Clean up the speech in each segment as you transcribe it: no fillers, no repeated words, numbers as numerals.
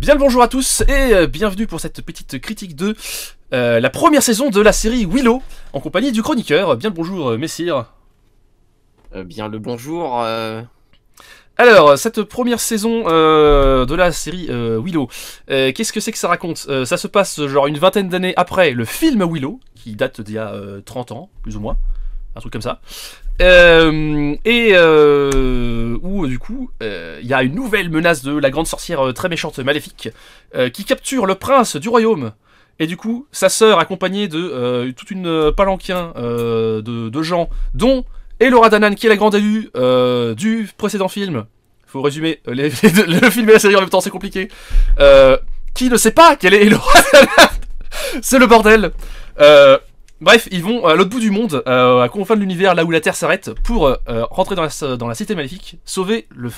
Bien le bonjour à tous et bienvenue pour cette petite critique de la première saison de la série Willow en compagnie du chroniqueur. Bien le bonjour Messire. Bien le bonjour. Alors, cette première saison de la série Willow, qu'est-ce que c'est que ça raconte? Ça se passe genre une vingtaine d'années après le film Willow, qui date d'il y a 30 ans, plus ou moins, un truc comme ça. Où du coup il y a une nouvelle menace de la grande sorcière très méchante maléfique qui capture le prince du royaume, et du coup sa sœur accompagnée de toute une palanquin de gens, dont Elora Danan qui est la grande élue du précédent film. Faut résumer le film et la série en même temps, c'est compliqué. Qui ne sait pas quelle est Elora Danan? C'est le bordel. Bref, ils vont à l'autre bout du monde, à confins de l'univers, là où la Terre s'arrête, pour rentrer dans la cité maléfique, sauver le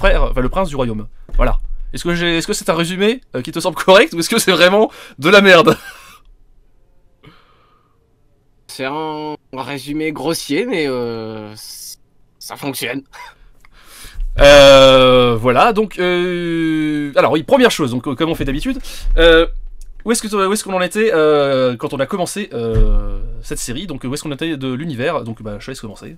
prince du royaume. Voilà. Est-ce que c'est un résumé qui te semble correct, ou est-ce que c'est vraiment de la merde? C'est un résumé grossier, mais ça fonctionne. Voilà, donc... Alors oui, première chose, donc comme on fait d'habitude... Où est-ce qu'on en était quand on a commencé cette série? Donc où est-ce qu'on était de l'univers? Donc bah je laisse commencer.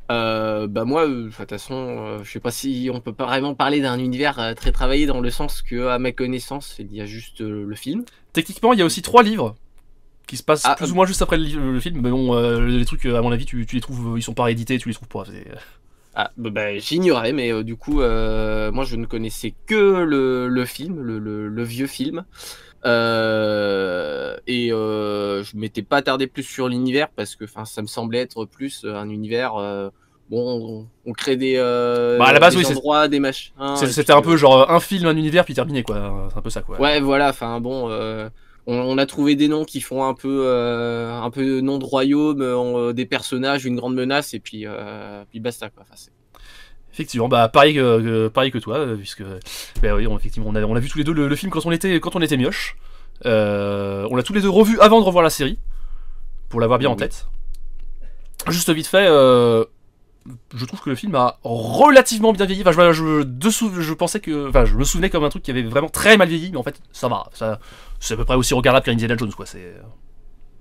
Moi, de toute façon, je sais pas si on peut pas vraiment parler d'un univers très travaillé, dans le sens que, à ma connaissance, il y a juste le film. Techniquement, il y a aussi 3 livres qui se passent plus ou moins juste après le film, mais bon, les trucs, à mon avis, tu les trouves, ils sont pas réédités, tu les trouves pas. J'ignorais, mais du coup, moi je ne connaissais que le film, le vieux film. Je m'étais pas attardé plus sur l'univers, parce que ça me semblait être plus un univers. Bon, on crée des, à la base, des oui, endroits, des machins. c'était un peu genre un film, un univers, puis terminé, quoi. C'est un peu ça, quoi. Ouais, voilà, on a trouvé des noms qui font un peu nom de royaume, des personnages, une grande menace, et puis basta, quoi. Effectivement, bah pareil que toi, puisque bah oui, effectivement, on a vu tous les deux le film quand on était mioche. On l'a tous les deux revu avant de revoir la série, pour l'avoir bien en tête. Juste vite fait, je trouve que le film a relativement bien vieilli. Enfin, je pensais que, enfin, je me souvenais comme un truc qui avait vraiment très mal vieilli, mais en fait, ça va. C'est à peu près aussi regardable qu'Indiana Jones, quoi. C'est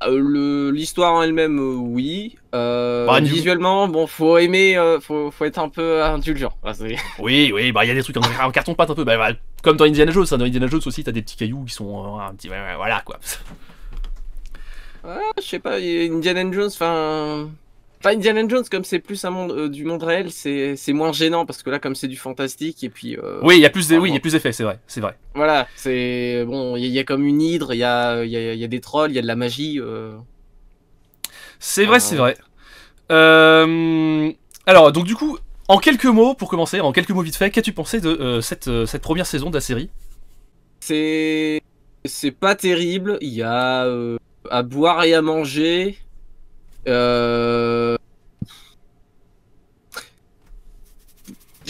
l'histoire en elle-même, oui. Visuellement, bon, faut aimer, faut être un peu indulgent. Oui, bah il y a des trucs en carton-pâte un peu, bah, comme dans Indiana Jones. Hein. Dans Indiana Jones aussi, t'as des petits cailloux qui sont un petit, voilà quoi. Je sais pas, Indiana Jones, Indiana Jones, comme c'est plus un monde du monde réel, c'est moins gênant, parce que là, comme c'est du fantastique, et puis. Oui, il y a plus d'effets, c'est vrai. Voilà, c'est bon, il y a comme une hydre, il y a des trolls, il y a de la magie. C'est vrai. Alors, donc du coup, en quelques mots, pour commencer, en quelques mots vite fait, qu'as-tu pensé de cette première saison de la série? C'est pas terrible, il y a à boire et à manger. Je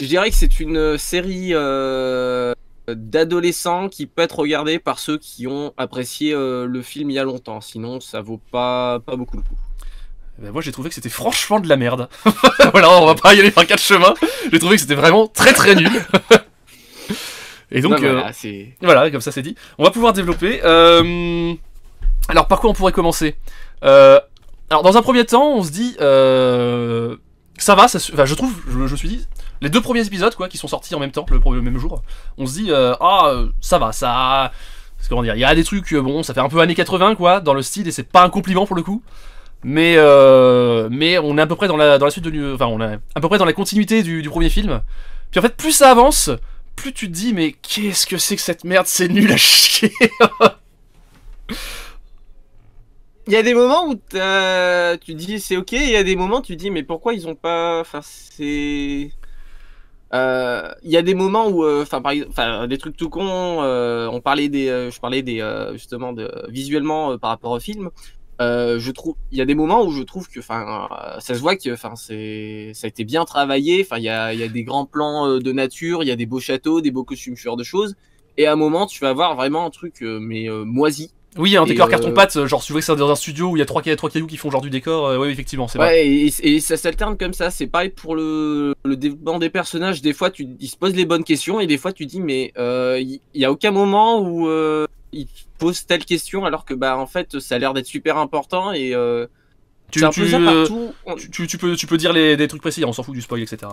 dirais que c'est une série d'adolescents qui peut être regardée par ceux qui ont apprécié le film il y a longtemps. Sinon, ça vaut pas beaucoup le coup. Ben moi j'ai trouvé que c'était franchement de la merde. Voilà, on va pas y aller par 4 chemins. J'ai trouvé que c'était vraiment très nul. Et donc voilà, comme ça c'est dit. On va pouvoir développer. Alors par quoi on pourrait commencer? Alors dans un premier temps, on se dit ça va, je trouve, je me suis dit, les 2 premiers épisodes quoi, qui sont sortis en même temps, le même jour, on se dit ça va, ça, comment dire, il y a des trucs, bon, ça fait un peu années 80 quoi, dans le style, et c'est pas un compliment pour le coup, mais on est à peu près dans la suite on est à peu près dans la continuité du premier film. Puis en fait, plus ça avance, plus tu te dis mais qu'est-ce que c'est que cette merde, c'est nul à chier. Il y a des moments où tu dis c'est ok, et il y a des moments où tu dis mais pourquoi ils ont pas. Il y a des moments où, par exemple, des trucs tout cons. Je parlais justement visuellement par rapport au film. Je trouve, il y a des moments où je trouve que, ça se voit que, ça a été bien travaillé. Il y a des grands plans de nature, il y a des beaux châteaux, des beaux costumes, ce genre de choses. Et à un moment, tu vas voir vraiment un truc moisi. Oui, un décor carton-pâte, genre tu vois que c'est dans un studio où il y a trois cailloux qui font genre du décor, oui effectivement, c'est vrai. Ouais, et ça s'alterne comme ça, c'est pareil pour le développement des personnages, des fois ils se posent les bonnes questions, et des fois tu dis mais il y a aucun moment où ils posent telle question alors que bah en fait ça a l'air d'être super important, et c'est un peu ça partout. Tu peux dire des trucs précis, on s'en fout du spoil, etc.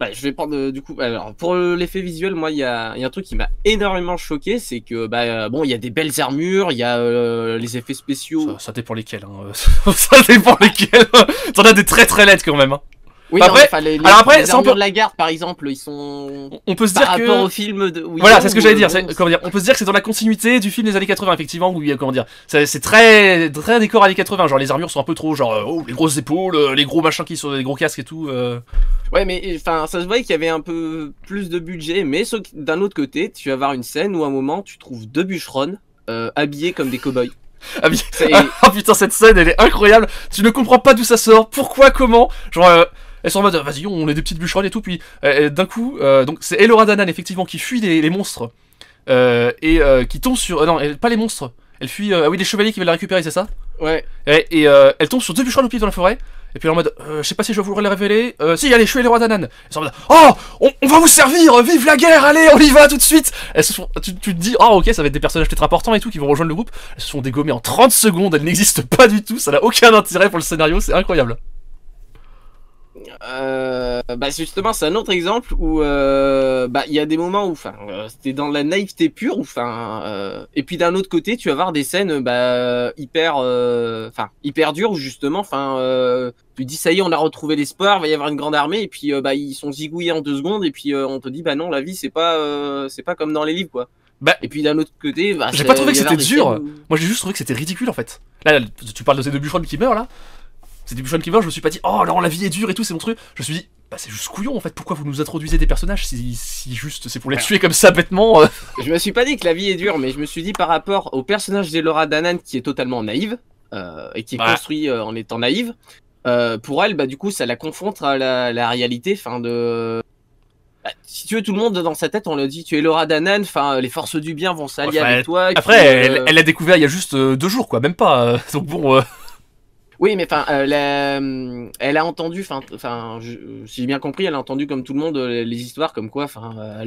Bah, je vais prendre du coup. Alors, pour l'effet visuel, moi, il y a un truc qui m'a énormément choqué, c'est que bon, il y a des belles armures, il y a les effets spéciaux. Ça dépend lesquels. Hein. Ça dépend lesquels. T'en as des très très laides quand même. Hein. Oui, après, non, les armures de la garde, par exemple, ils sont. On peut se dire par rapport au film de. Voilà, c'est ce que j'allais dire. Comment dire. On peut se dire que c'est dans la continuité du film des années 80, effectivement. Où comment dire. C'est très très décor années 80. Genre les armures sont un peu trop genre les grosses épaules, les gros machins qui sont les gros casques et tout. Ouais, mais enfin, ça se voyait qu'il y avait un peu plus de budget, mais d'un autre côté, tu vas avoir une scène où à un moment, tu trouves deux bûcherons habillés comme des cow-boys. Ah putain, cette scène, elle est incroyable. Tu ne comprends pas d'où ça sort, pourquoi, comment. Genre. Elles sont en mode, vas-y, on est des petites bûcheronnes et tout, puis d'un coup, donc c'est Elora Danan, effectivement, qui fuit les monstres, et qui tombe sur... non, pas les monstres, elle fuit... oui, les chevaliers qui veulent la récupérer, c'est ça? Ouais. Et elle tombe sur deux bûcherons au pied dans la forêt, et puis elle est en mode, je sais pas si je vais vouloir les révéler, si, allez, je suis Elora Danan. Elles sont en mode, oh, on va vous servir, vive la guerre, allez, on y va tout de suite. Elles se font, tu te dis, oh ok, ça va être des personnages peut-être importants et tout, qui vont rejoindre le groupe. Elles se sont dégommées en 30 secondes, elles n'existent pas du tout, ça n'a aucun intérêt pour le scénario, c'est incroyable. Bah justement, c'est un autre exemple où il y a des moments où c'était dans la naïveté pure, et puis d'un autre côté tu vas avoir des scènes hyper dures où justement tu dis ça y est, on a retrouvé l'espoir, il va y avoir une grande armée, et puis ils sont zigouillés en 2 secondes, et puis on te dit bah non, la vie c'est pas comme dans les livres, quoi. Et puis d'un autre côté, j'ai pas trouvé que c'était dur. Moi j'ai juste trouvé que c'était ridicule en fait. Là tu parles de ces deux bûcherons qui meurent là. C'est des bûcherons qui meurent, je me suis pas dit oh non, la vie est dure et tout, c'est monstrueux. Je me suis dit bah c'est juste couillon en fait, pourquoi vous nous introduisez des personnages si juste c'est pour les tuer comme ça bêtement. Je me suis pas dit que la vie est dure, mais je me suis dit par rapport au personnage d'Elora Danan qui est totalement naïve et qui est construit en étant naïve, pour elle du coup ça la confronte à la réalité, si tu veux, tout le monde dans sa tête on l'a dit, tu es Elora Danan, les forces du bien vont s'allier avec toi. Après elle l'a découvert il y a juste 2 jours quoi, même pas, donc bon. Oui, mais elle a entendu, si j'ai bien compris, elle a entendu comme tout le monde les histoires comme quoi,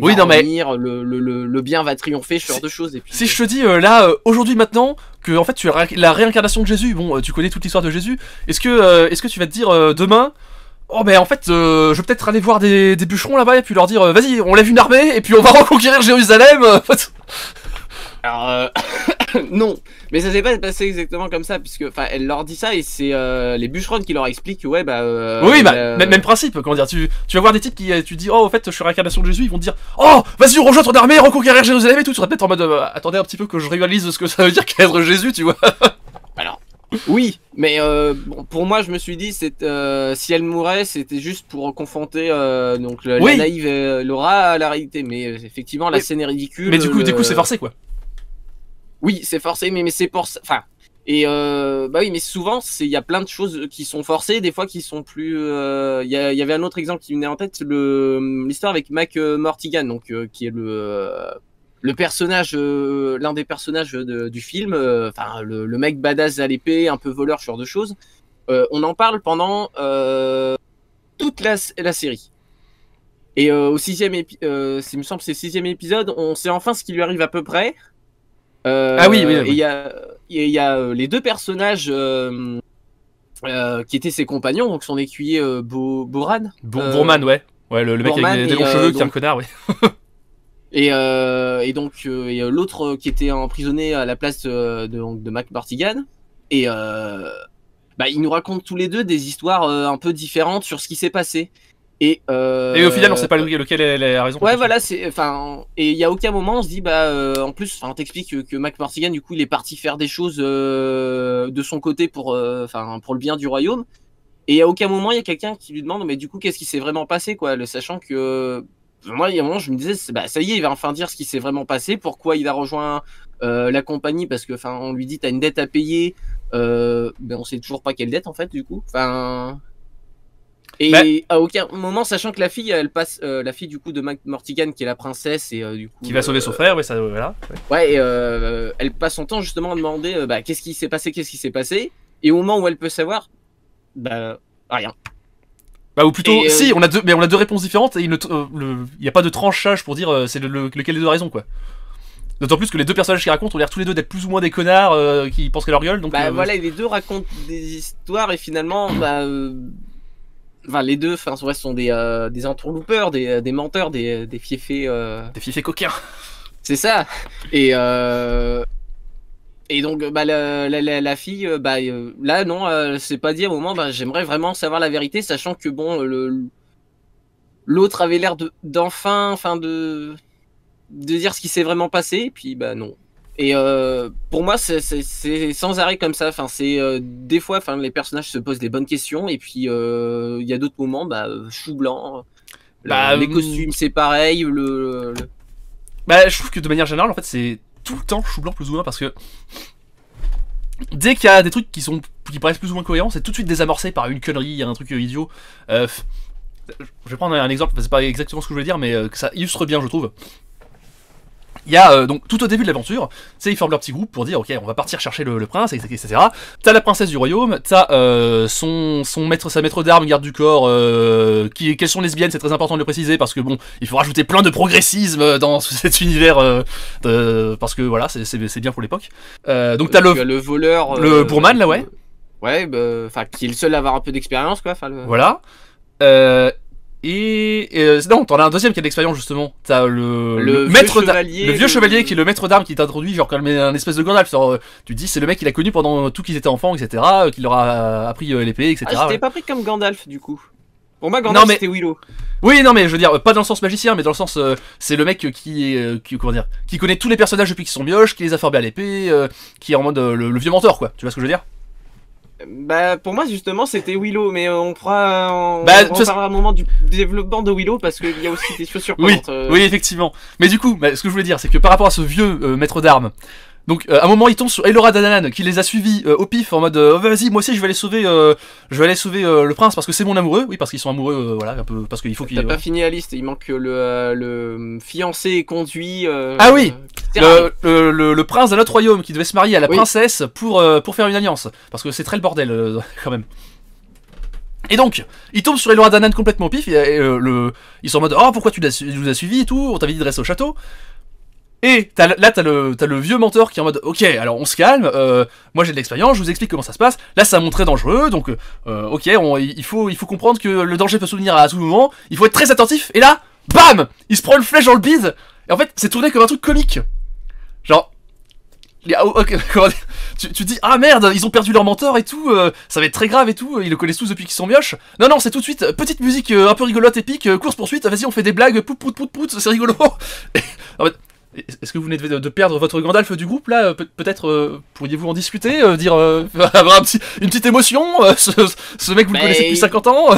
oui, non, revenir, le bien va triompher, ce genre de choses. Et puis, si je te dis là, aujourd'hui, maintenant, que en fait tu es la réincarnation de Jésus, bon, tu connais toute l'histoire de Jésus, est-ce que tu vas te dire demain, oh ben en fait, je vais peut-être aller voir des bûcherons là-bas et puis leur dire, vas-y, on lève une armée et puis on va reconquérir Jérusalem. Alors, non, mais ça s'est pas passé exactement comme ça, puisque elle leur dit ça et c'est les bûcherons qui leur expliquent que oui, même principe, comment dire, tu vas voir des types qui tu dis oh en fait je suis réincarnation de Jésus, ils vont te dire oh vas-y on rejoint ton armée, reconquérir Jérusalem et tout, tu seras peut-être en mode attendez un petit peu que je réalise ce que ça veut dire qu'être Jésus, tu vois. Alors oui, mais pour moi je me suis dit si elle mourait c'était juste pour confronter la naïve Laura à la réalité, mais effectivement la scène est ridicule. Mais du coup c'est forcé quoi. Oui, c'est forcé, mais c'est pour ça. Oui, mais souvent, il y a plein de choses qui sont forcées, des fois qui sont plus. Il y avait un autre exemple qui me venait en tête, l'histoire avec Mac Mortigan, donc qui est le personnage, l'un des personnages du film, le mec badass à l'épée, un peu voleur, ce genre de choses. On en parle pendant toute la série. Et au 6e épisode, il me semble que c'est le 6e épisode, on sait enfin ce qui lui arrive à peu près. Ah oui. Et il y a les deux personnages qui étaient ses compagnons, donc son écuyer Boran. Bourman, ouais. Ouais, le mec avec des longs cheveux qui est un connard, oui. et donc l'autre qui était emprisonné à la place de Mac Mortigan. Et ils nous racontent tous les deux des histoires un peu différentes sur ce qui s'est passé. Et au final, on sait pas lequel elle a raison. Ouais, voilà, et il y a aucun moment on se dit en plus, on t'explique que Mac Mortigan du coup il est parti faire des choses de son côté pour le bien du royaume. Et à aucun moment il y a quelqu'un qui lui demande mais du coup qu'est-ce qui s'est vraiment passé quoi, sachant que moi il y a un moment je me disais ça y est, il va enfin dire ce qui s'est vraiment passé, pourquoi il a rejoint la compagnie, parce que on lui dit t'as une dette à payer, on sait toujours pas quelle dette en fait du coup. Et à aucun moment, sachant que la fille, elle passe, la fille du coup de Mac Mortigan, qui est la princesse, et du coup. Qui va sauver son frère, ouais, ça, voilà. Ouais, et elle passe son temps justement à demander qu'est-ce qui s'est passé, et au moment où elle peut savoir, rien. Bah, ou plutôt, si, on a deux réponses différentes, et il n'y a pas de tranchage pour dire c'est lequel des deux a raison, quoi. D'autant plus que les deux personnages qui racontent ont l'air tous les deux d'être plus ou moins des connards qui pensent qu'à leur gueule. Donc, voilà, les deux racontent des histoires et finalement, les deux, sont des entourloupeurs, des menteurs, des fiefés. Des fiefés coquins. C'est ça. Et donc, la fille, là, non, c'est pas dit à un moment, j'aimerais vraiment savoir la vérité, sachant que bon, l'autre avait l'air de dire ce qui s'est vraiment passé, et puis non. Et pour moi, c'est sans arrêt comme ça. C'est des fois, les personnages se posent des bonnes questions, et puis il y a d'autres moments, chou blanc. Les costumes, c'est pareil. Je trouve que de manière générale, en fait, c'est tout le temps chou blanc plus ou moins, parce que dès qu'il y a des trucs qui paraissent plus ou moins cohérents, c'est tout de suite désamorcé par une connerie, un truc idiot. Je vais prendre un exemple, c'est pas exactement ce que je voulais dire, mais que ça illustre bien, je trouve. Il y a donc tout au début de l'aventure, ils forment leur petit groupe pour dire ok, on va partir chercher le prince, etc. T'as la princesse du royaume, t'as sa maître d'armes, garde du corps, qu'elles sont lesbiennes, c'est très important de le préciser parce que bon, il faut rajouter plein de progressisme dans cet univers parce que voilà, c'est bien pour l'époque. Donc t'as le voleur, le bourman là, ouais. Ouais, qui est le seul à avoir un peu d'expérience quoi. Voilà. Non, t'en as un deuxième qui a de l'expérience justement. T'as le vieux chevalier qui est le maître d'armes qui t'introduit, genre comme un espèce de Gandalf. Tu te dis, c'est le mec qu'il a connu pendant tout qu'ils étaient enfants, etc. Qui leur a appris l'épée, etc. J'étais pas pris comme Gandalf du coup. Pour moi, Gandalf c'était Willow. Oui, non, mais je veux dire, pas dans le sens magicien, mais dans le sens, c'est le mec qui connaît tous les personnages depuis qu'ils sont mioches, qui les a formés à l'épée, qui est en mode le vieux mentor, quoi. Tu vois ce que je veux dire? Pour moi justement c'était Willow, mais on parlera un moment du développement de Willow parce qu'il y a aussi des choses surprenantes. Oui, effectivement. Mais du coup, ce que je voulais dire, c'est que par rapport à ce vieux maître d'armes, donc à un moment il tombe sur Elora Danan qui les a suivis au pif en mode vas-y, moi aussi je vais aller sauver le prince parce que c'est mon amoureux. Oui, parce qu'ils sont amoureux, voilà, un peu parce qu'il faut qu'il. T'as pas fini la liste, il manque le fiancé conduit. Ah oui. Le prince d'un autre royaume qui devait se marier à la princesse pour faire une alliance. Parce que c'est très le bordel, quand même. Et donc, il tombe sur Elora Danan complètement au pif, et ils sont en mode pourquoi tu nous as suivis et tout, on t'avait dit de rester au château. Et t'as le vieux mentor qui est en mode ok, alors on se calme, moi j'ai de l'expérience, je vous explique comment ça se passe. Là ça montre très dangereux, donc ok, il faut comprendre que le danger peut survenir à tout moment, il faut être très attentif, et là, bam, il se prend une flèche dans le bide, et en fait c'est tourné comme un truc comique. Genre, tu dis ah merde, ils ont perdu leur mentor et tout, ça va être très grave et tout, ils le connaissent tous depuis qu'ils sont mioches. Non, c'est tout de suite petite musique un peu rigolote, épique, course poursuite, vas-y on fait des blagues, pout, c'est rigolo. En fait, est-ce que vous venez de perdre votre Gandalf du groupe là? Peut-être pourriez-vous en discuter, avoir une petite émotion, ce mec vous le connaissez depuis 50 ans.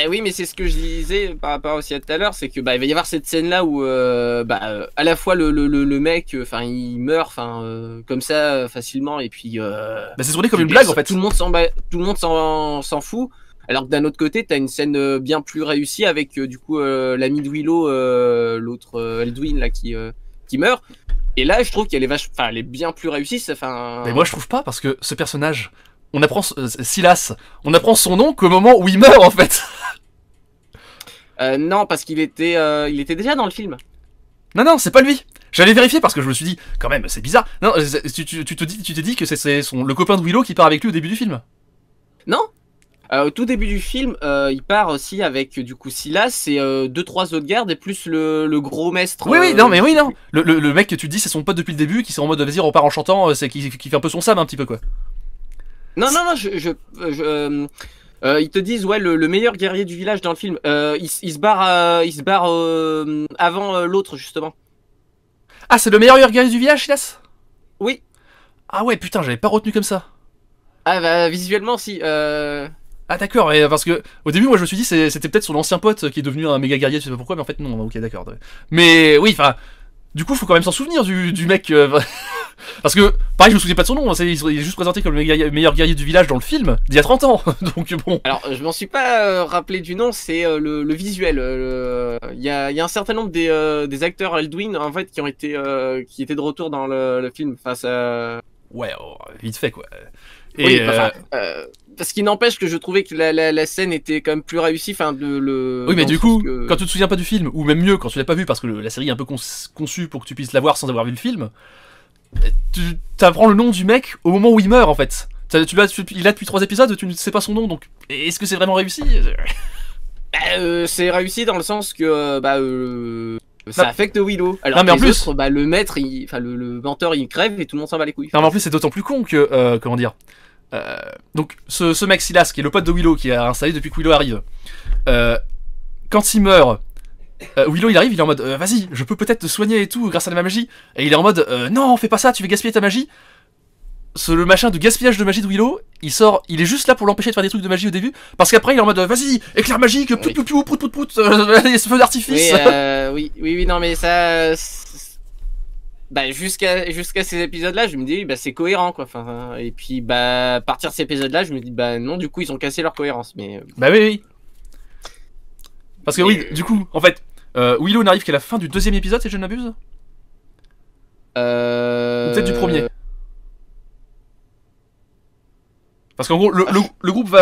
Oui, mais c'est ce que je disais par rapport aussi à tout à l'heure, c'est que il va y avoir cette scène là où à la fois le mec il meurt comme ça facilement, et puis c'est tourné comme une blague en fait. Tout le monde s'en fout. Alors que d'un autre côté, t'as une scène bien plus réussie avec du coup l'ami de Willow, l'autre Elduin là qui meurt. Et là, je trouve qu'elle est elle est bien plus réussie. Mais moi, je trouve pas, parce que ce personnage, on apprend Silas, on apprend son nom qu'au moment où il meurt en fait. Non, parce qu'il était déjà dans le film. Non, c'est pas lui. J'allais vérifier parce que je me suis dit, quand même, c'est bizarre. Non, tu t'es dit que c'est le copain de Willow qui part avec lui au début du film. Non. Au tout début du film, il part aussi avec du coup Silas et 2-3 autres gardes et plus le gros maître. Oui, non. Le mec que tu dis, c'est son pote depuis le début qui sont en mode vas-y, on repart en chantant, c'est qui fait un peu son Sam un petit peu quoi. Non, ils te disent le meilleur guerrier du village dans le film. Il se barre avant l'autre justement. Ah, c'est le meilleur guerrier du village, Silas? Oui. Ah ouais, putain, j'avais pas retenu comme ça. Ah visuellement si. Ah d'accord, parce que au début moi je me suis dit c'était peut-être son ancien pote qui est devenu un méga guerrier, je sais pas pourquoi, mais en fait non, ok d'accord. Mais oui, du coup faut quand même s'en souvenir du mec. Parce que, pareil, je me souviens pas de son nom, il est juste présenté comme le meilleur guerrier du village dans le film, d'il y a 30 ans, donc bon. Alors, je m'en suis pas rappelé du nom, c'est le visuel. Il y a un certain nombre des acteurs Alduin, en fait, qui étaient de retour dans le film. Enfin, ça... Ouais, vite fait, quoi. Et oui, ce qui n'empêche que je trouvais que la scène était quand même plus réussie. Enfin, oui, mais du coup, quand tu te souviens pas du film, ou même mieux, quand tu l'as pas vu, parce que la série est un peu conçue pour que tu puisses la voir sans avoir vu le film, tu apprends le nom du mec au moment où il meurt, en fait. Il est là depuis 3 épisodes, tu ne sais pas son nom, donc est-ce que c'est vraiment réussi? C'est réussi dans le sens que ça affecte Willow. Alors non, mais que en plus, autres, le maître, le menteur, il crève et tout le monde s'en bat les couilles. Non, mais en plus, c'est d'autant plus con que comment dire. Donc, ce mec Silas, qui est le pote de Willow, qui est installé depuis que Willow arrive, quand il meurt, Willow il arrive, il est en mode vas-y, je peux peut-être te soigner et tout grâce à ma magie. Et il est en mode non, fais pas ça, tu vas gaspiller ta magie. Le machin de gaspillage de magie de Willow, il est juste là pour l'empêcher de faire des trucs de magie au début, parce qu'après il est en mode vas-y, éclair magique, pout pout pout pout pout pout, feu d'artifice. Oui, non mais ça, jusqu'à ces épisodes-là, je me dis c'est cohérent quoi. Enfin, et puis à partir de ces épisodes-là, je me dis non, du coup ils ont cassé leur cohérence. Mais bah oui. Parce que oui, du coup, en fait, Willow n'arrive qu'à la fin du 2e épisode, si je ne m'abuse. Ou peut-être du premier. Parce qu'en gros, le groupe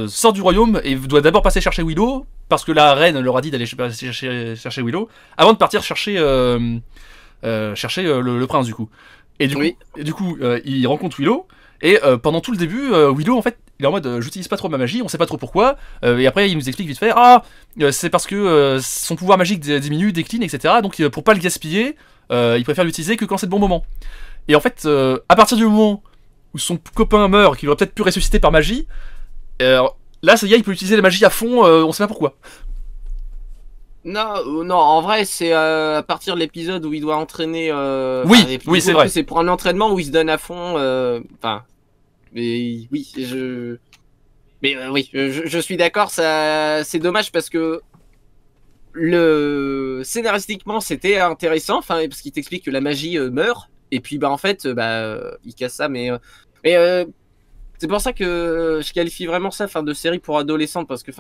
sort du royaume et doit d'abord passer chercher Willow, parce que la reine leur a dit d'aller chercher Willow, avant de partir chercher le prince, du coup. Et du coup, il rencontre Willow, et pendant tout le début, Willow, en fait, il est en mode j'utilise pas trop ma magie, on sait pas trop pourquoi, et après il nous explique vite fait, c'est parce que son pouvoir magique diminue, décline, etc. Donc pour pas le gaspiller, il préfère l'utiliser que quand c'est le bon moment. Et en fait, à partir du moment où son copain meurt, qu'il aurait peut-être pu ressusciter par magie, là ça y est, il peut utiliser la magie à fond, on sait pas pourquoi. Non, en vrai, c'est à partir de l'épisode où il doit entraîner. Oui, c'est vrai. C'est pour un entraînement où il se donne à fond. Mais oui, je suis d'accord. Ça, c'est dommage parce que scénaristiquement, c'était intéressant. Enfin, parce qu'il t'explique que la magie meurt. Et puis, en fait, il casse ça. Mais c'est pour ça que je qualifie vraiment ça de série pour adolescents parce que,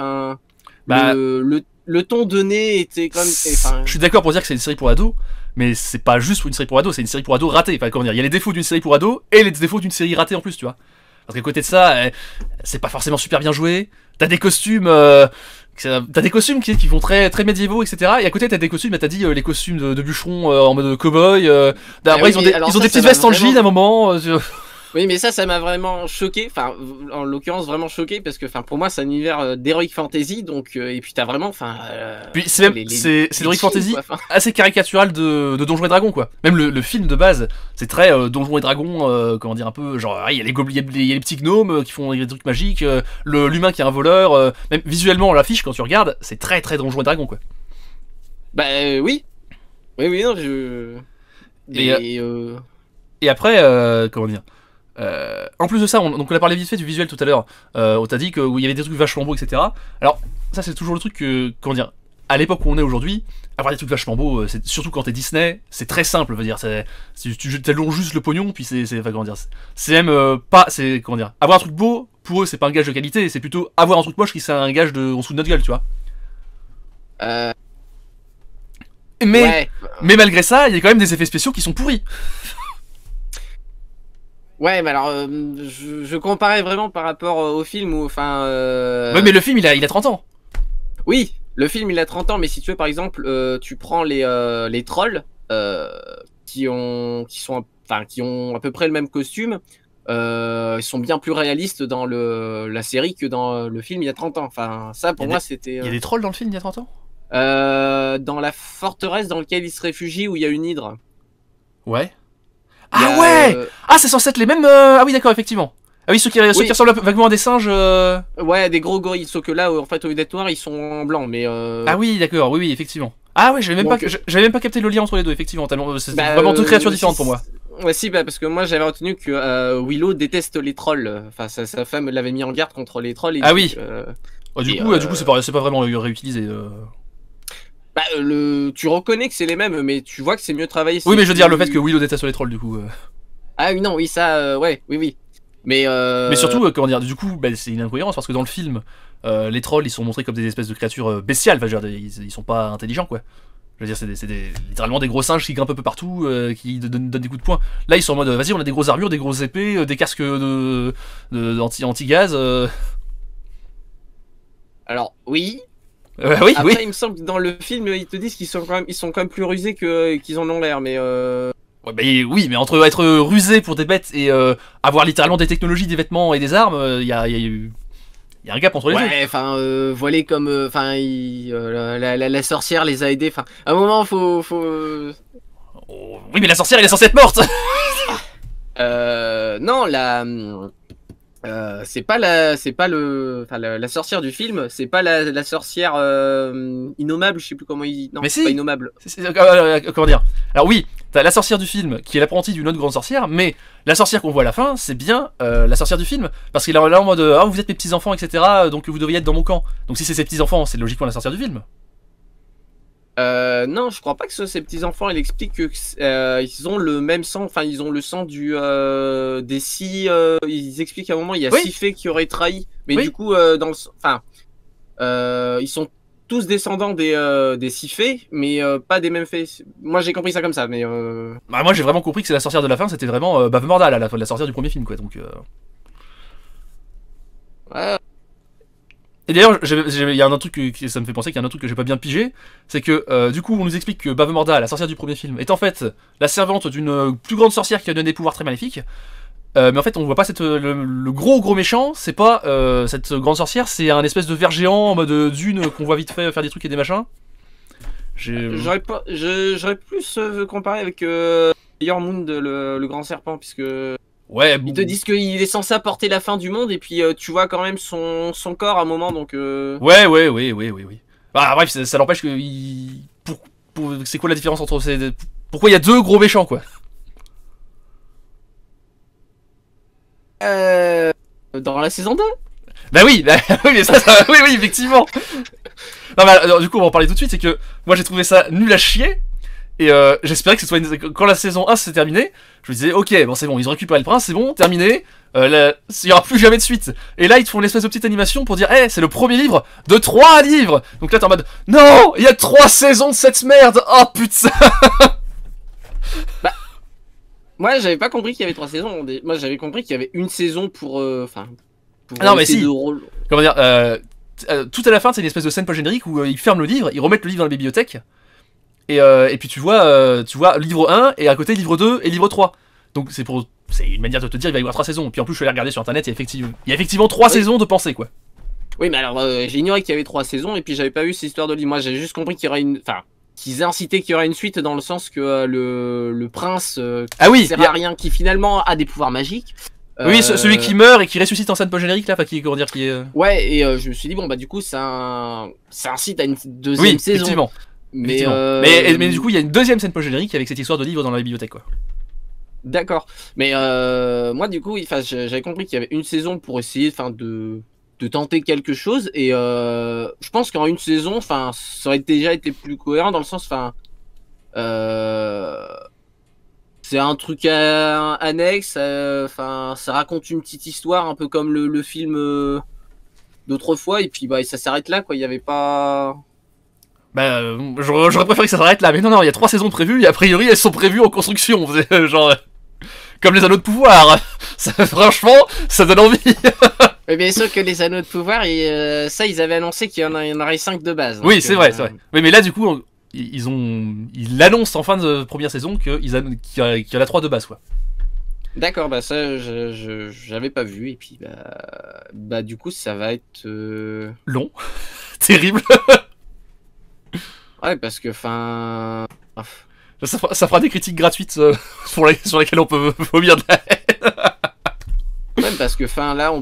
le ton donné était comme. Je suis d'accord pour dire que c'est une série pour ados, mais c'est pas juste une série pour ados, c'est une série pour ados ratée. Enfin, comment dire, il y a les défauts d'une série pour ados et les défauts d'une série ratée en plus, tu vois. Parce qu'à côté de ça, c'est pas forcément super bien joué. T'as des costumes. Qui vont très, très médiévaux, etc. Et à côté, t'as des costumes, t'as dit les costumes de bûcherons en mode cow-boy. Après, ils ont des petites vestes en jean à un moment. Oui, mais ça m'a vraiment choqué. Enfin, en l'occurrence, vraiment choqué parce que, pour moi, c'est un univers d'heroic fantasy. Donc, et puis t'as vraiment, Puis c'est l'heroic fantasy assez caricatural de Donjons et Dragons, quoi. Même le film de base, c'est très Donjons et Dragons, comment dire, un peu genre, il y a les gobelins, il y a les petits gnomes qui font des trucs magiques, l'humain qui est un voleur. Même visuellement, l'affiche, quand tu regardes, c'est très très Donjons et Dragons, quoi. Oui. Oui, non, Et après, comment dire. En plus de ça, on a parlé vite fait du visuel tout à l'heure. On t'a dit qu'il y avait des trucs vachement beaux, etc. Alors, ça, c'est toujours le truc que, comment dire, à l'époque où on est aujourd'hui, avoir des trucs vachement beaux, surtout quand t'es Disney, c'est très simple. Veut dire, tu t'allonges juste le pognon, puis comment dire, c'est même pas, comment dire, avoir un truc beau pour eux, c'est pas un gage de qualité, c'est plutôt avoir un truc moche qui c'est un gage on se fout de notre gueule, tu vois. Mais malgré ça, il y a quand même des effets spéciaux qui sont pourris. Ouais, mais alors, je comparais vraiment par rapport au film où, Ouais, mais le film, il a 30 ans. Oui, le film, il a 30 ans, mais si tu veux, par exemple, tu prends les trolls, qui ont à peu près le même costume, ils sont bien plus réalistes dans la série que dans le film il y a 30 ans. Enfin, ça, pour moi, c'était... Il y a des trolls dans le film il y a 30 ans dans la forteresse dans laquelle ils se réfugient, où il y a une hydre. Ouais. Ah ouais c'est censé être les mêmes... Ah oui, d'accord, effectivement. Ah oui, ceux qui ressemblent vaguement à des singes... Ouais, des gros gorilles, sauf que là, en fait, au lieu d'être noirs, ils sont en blanc, mais... Ah oui, d'accord, oui, effectivement. Ah ouais, j'avais même pas capté le lien entre les deux, effectivement. C'est vraiment deux créatures différentes pour moi. Ouais, si, parce que moi, j'avais retenu que Willow déteste les trolls. Enfin, sa femme l'avait mis en garde contre les trolls. Et ah oui. Du coup, c'est pas vraiment réutilisé. Bah, tu reconnais que c'est les mêmes, mais tu vois que c'est mieux travaillé. Oui, mais je veux dire le fait que Willow déteste les trolls, du coup. Ah oui, non, oui, ça, ouais, oui. Mais surtout, comment dire, du coup, bah, c'est une incohérence parce que dans le film, les trolls ils sont montrés comme des espèces de créatures bestiales, enfin, je veux dire, ils sont pas intelligents, quoi. Je veux dire, c'est littéralement des gros singes qui grimpent un peu partout, qui donnent des coups de poing. Là, ils sont en mode, vas-y, on a des grosses armures, des grosses épées, des casques anti-gaz. Alors, oui. Oui, Après, oui. il me semble que dans le film, ils te disent qu'ils sont quand même plus rusés qu'ils en ont l'air, mais Ouais, bah, oui, mais entre être rusé pour des bêtes et avoir littéralement des technologies, des vêtements et des armes, il y a un gap entre les deux. Ouais, enfin, voilé comme, enfin, la sorcière les a aidés. Enfin, à un moment, faut. Oh, oui, mais la sorcière, elle est censée être morte. Non, c'est pas la sorcière du film, c'est pas la sorcière innommable, je sais plus comment il. Non, mais c'est si. pas innommable. Comment dire? Alors oui, t'as la sorcière du film qui est l'apprentie d'une autre grande sorcière, mais la sorcière qu'on voit à la fin, c'est bien la sorcière du film, parce qu'il est là en mode ah vous êtes mes petits enfants, etc. Donc vous devriez être dans mon camp. Donc si c'est ses petits enfants, c'est logiquement la sorcière du film. Non, je crois pas que ce soit ses petits enfants. Il explique que ils ont le même sang. Enfin, ils ont le sang des six. Ils expliquent à un moment il y a Oui. 6 fées qui auraient trahi. Mais Oui. du coup, ils sont tous descendants des 6 fées, mais pas des mêmes fées. Moi, j'ai compris ça comme ça, mais. Bah, moi j'ai vraiment compris que c'est la sorcière de la fin, c'était vraiment Bavmorda, la sorcière du premier film, quoi. Donc. Ouais. Et d'ailleurs, il y a un autre truc ça me fait penser qu'il y a un autre truc que j'ai pas bien pigé, c'est que du coup on nous explique que Bavmorda, la sorcière du premier film, est en fait la servante d'une plus grande sorcière qui a donné des pouvoirs très maléfiques. Mais en fait on voit pas le gros méchant, c'est pas cette grande sorcière, c'est un espèce de ver géant en mode dune qu'on voit vite fait faire des trucs et des machins. J'aurais plus comparé avec Yormund, le grand serpent, puisque. Ouais, ils te disent qu'il est censé apporter la fin du monde, et puis tu vois quand même son corps à un moment, donc. Ouais. Bah bref, ça n'empêche que. C'est quoi la différence entre ces. Pourquoi il y a deux gros méchants, quoi? Dans la saison 2. Bah oui, oui, mais oui, effectivement. Non, mais alors, du coup, on va en parler tout de suite. C'est que moi j'ai trouvé ça nul à chier. Et j'espérais que ce soit quand la saison 1 s'est terminée, je me disais ok, bon c'est bon, ils ont récupéré le prince, c'est bon, terminé, il y aura plus jamais de suite. Et là ils te font une espèce de petite animation pour dire hey, c'est le premier livre de 3 livres. Donc là t'es en mode non, il y a 3 saisons de cette merde. Oh putain. Bah moi j'avais pas compris qu'il y avait 3 saisons. Moi j'avais compris qu'il y avait une saison pour non mais si. Comment dire tout à la fin c'est une espèce de scène post-générique où ils ferment le livre, ils remettent le livre dans la bibliothèque. Et puis tu vois livre 1 et à côté livre 2 et livre 3. Donc c'est une manière de te dire il va y avoir 3 saisons. Puis en plus je suis allé regarder sur internet, il y a effectivement 3 saisons de pensée quoi. Oui mais alors j'ai ignoré qu'il y avait 3 saisons et puis j'avais pas vu cette histoire de livre. Moi j'ai juste compris qu'il y aurait qu'ils incitaient qu'il y aurait une suite dans le sens que le prince qui sert à rien, qui finalement a des pouvoirs magiques. Oui, celui qui meurt et qui ressuscite en scène post-générique là, qui est. Ouais, et je me suis dit bon bah du coup ça incite à une deuxième saison. Effectivement. Mais du coup, il y a une deuxième scène post-générique avec cette histoire de livre dans la bibliothèque, quoi. D'accord. Mais moi, du coup, j'avais compris qu'il y avait une saison pour essayer de tenter quelque chose. Et je pense qu'en une saison, ça aurait déjà été plus cohérent dans le sens, c'est un truc annexe. Ça raconte une petite histoire, un peu comme le film d'autrefois. Et puis, bah, ça s'arrête là, quoi. Il n'y avait pas. Bah, j'aurais préféré que ça s'arrête là, mais non, il y a 3 saisons prévues, et a priori elles sont prévues en construction, genre, comme les anneaux de pouvoir, franchement, ça donne envie. Mais bien sûr que les anneaux de pouvoir, ça ils avaient annoncé qu'il y en aurait 5 de base. Oui, c'est vrai. Oui, mais là du coup, ils annoncent en fin de première saison qu'il y en a 3 de base, quoi. D'accord, bah ça j'avais pas vu, et puis bah du coup ça va être... long, terrible. Ouais, parce que ça fera des critiques gratuites sur lesquelles on peut vomir de la haine. Ouais, parce que là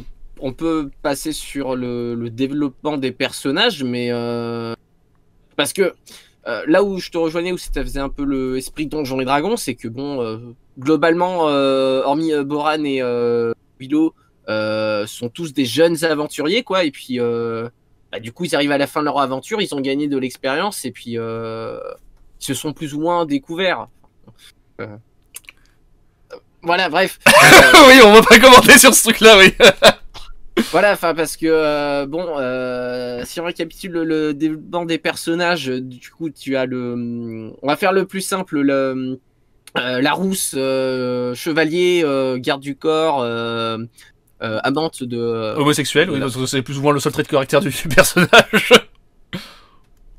on peut passer sur le développement des personnages, mais parce que là où je te rejoignais, où ça faisait un peu le esprit Donjons et Dragons, c'est que bon, globalement, hormis Boran et Willow, sont tous des jeunes aventuriers, quoi, et puis bah, du coup, ils arrivent à la fin de leur aventure, ils ont gagné de l'expérience et puis ils se sont plus ou moins découverts. Voilà, bref. Oui, on va pas commenter sur ce truc-là, oui. Voilà, enfin parce que si on récapitule le développement des personnages, du coup tu as on va faire le plus simple, la rousse, chevalier, garde du corps, amante de homosexuel, oui, parce que c'est plus ou moins le seul trait de caractère du personnage.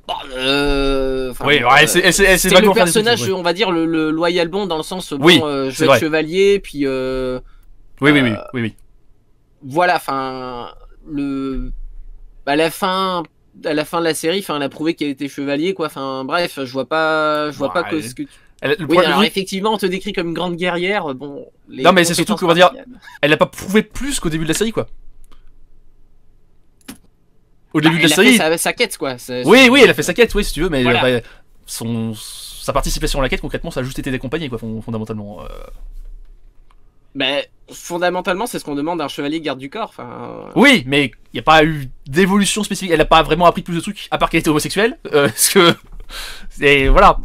Oui, ouais, c'est le personnage, on va dire le loyal bon dans le sens bon, oui, je vais être chevalier, puis oui. Voilà, enfin à la fin de la série, enfin, elle a prouvé qu'elle était chevalier, quoi. Enfin, bref, je vois pas que ce que tu... Oui, alors effectivement, on te décrit comme une grande guerrière. Bon, non, mais c'est surtout qu'on va dire, elle a pas prouvé plus qu'au début de la série, quoi. Au début de la série, elle a fait sa quête, quoi. Oui, elle a fait sa quête, oui, si tu veux, mais voilà. Sa participation à la quête, concrètement, ça a juste été d'accompagner, quoi, fondamentalement. Ben, fondamentalement, c'est ce qu'on demande à un chevalier garde du corps. Enfin. Oui, mais il n'y a pas eu d'évolution spécifique. Elle n'a pas vraiment appris plus de trucs, à part qu'elle était homosexuelle. Parce que. Et voilà.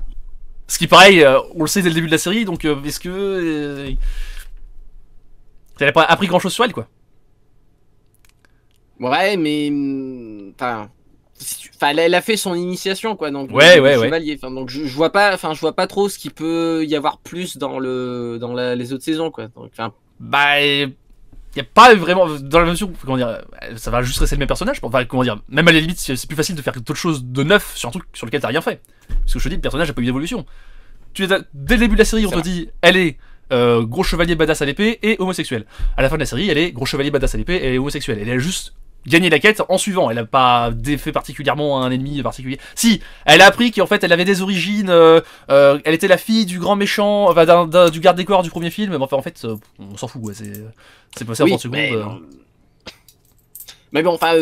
Ce qui, pareil, on le sait dès le début de la série, donc est-ce que. Elle n'a pas appris grand chose sur elle, quoi. Ouais, mais. Enfin. Elle a fait son initiation, quoi. Donc, ouais. chevalier. Enfin, donc je vois pas trop ce qu'il peut y avoir plus dans les autres saisons, quoi. Donc, bah, il y a pas vraiment dans la mesure, comment dire, ça va juste rester le même personnage. Enfin, comment dire, même à la limite, c'est plus facile de faire d'autres choses de neuf sur un truc sur lequel t'as rien fait. Parce que je te dis, le personnage a pas eu d'évolution. Dès le début de la série, on te dit, elle est gros chevalier badass à l'épée et homosexuel. À la fin de la série, elle est gros chevalier badass à l'épée et homosexuel. Elle a juste gagner la quête en suivant. Elle a pas défait particulièrement un ennemi particulier. Si, elle a appris qu'en fait elle avait des origines, elle était la fille du grand méchant, enfin, du garde des corps du premier film, mais enfin en fait on s'en fout, ouais, c'est passé en 30 secondes. Mais bon, enfin,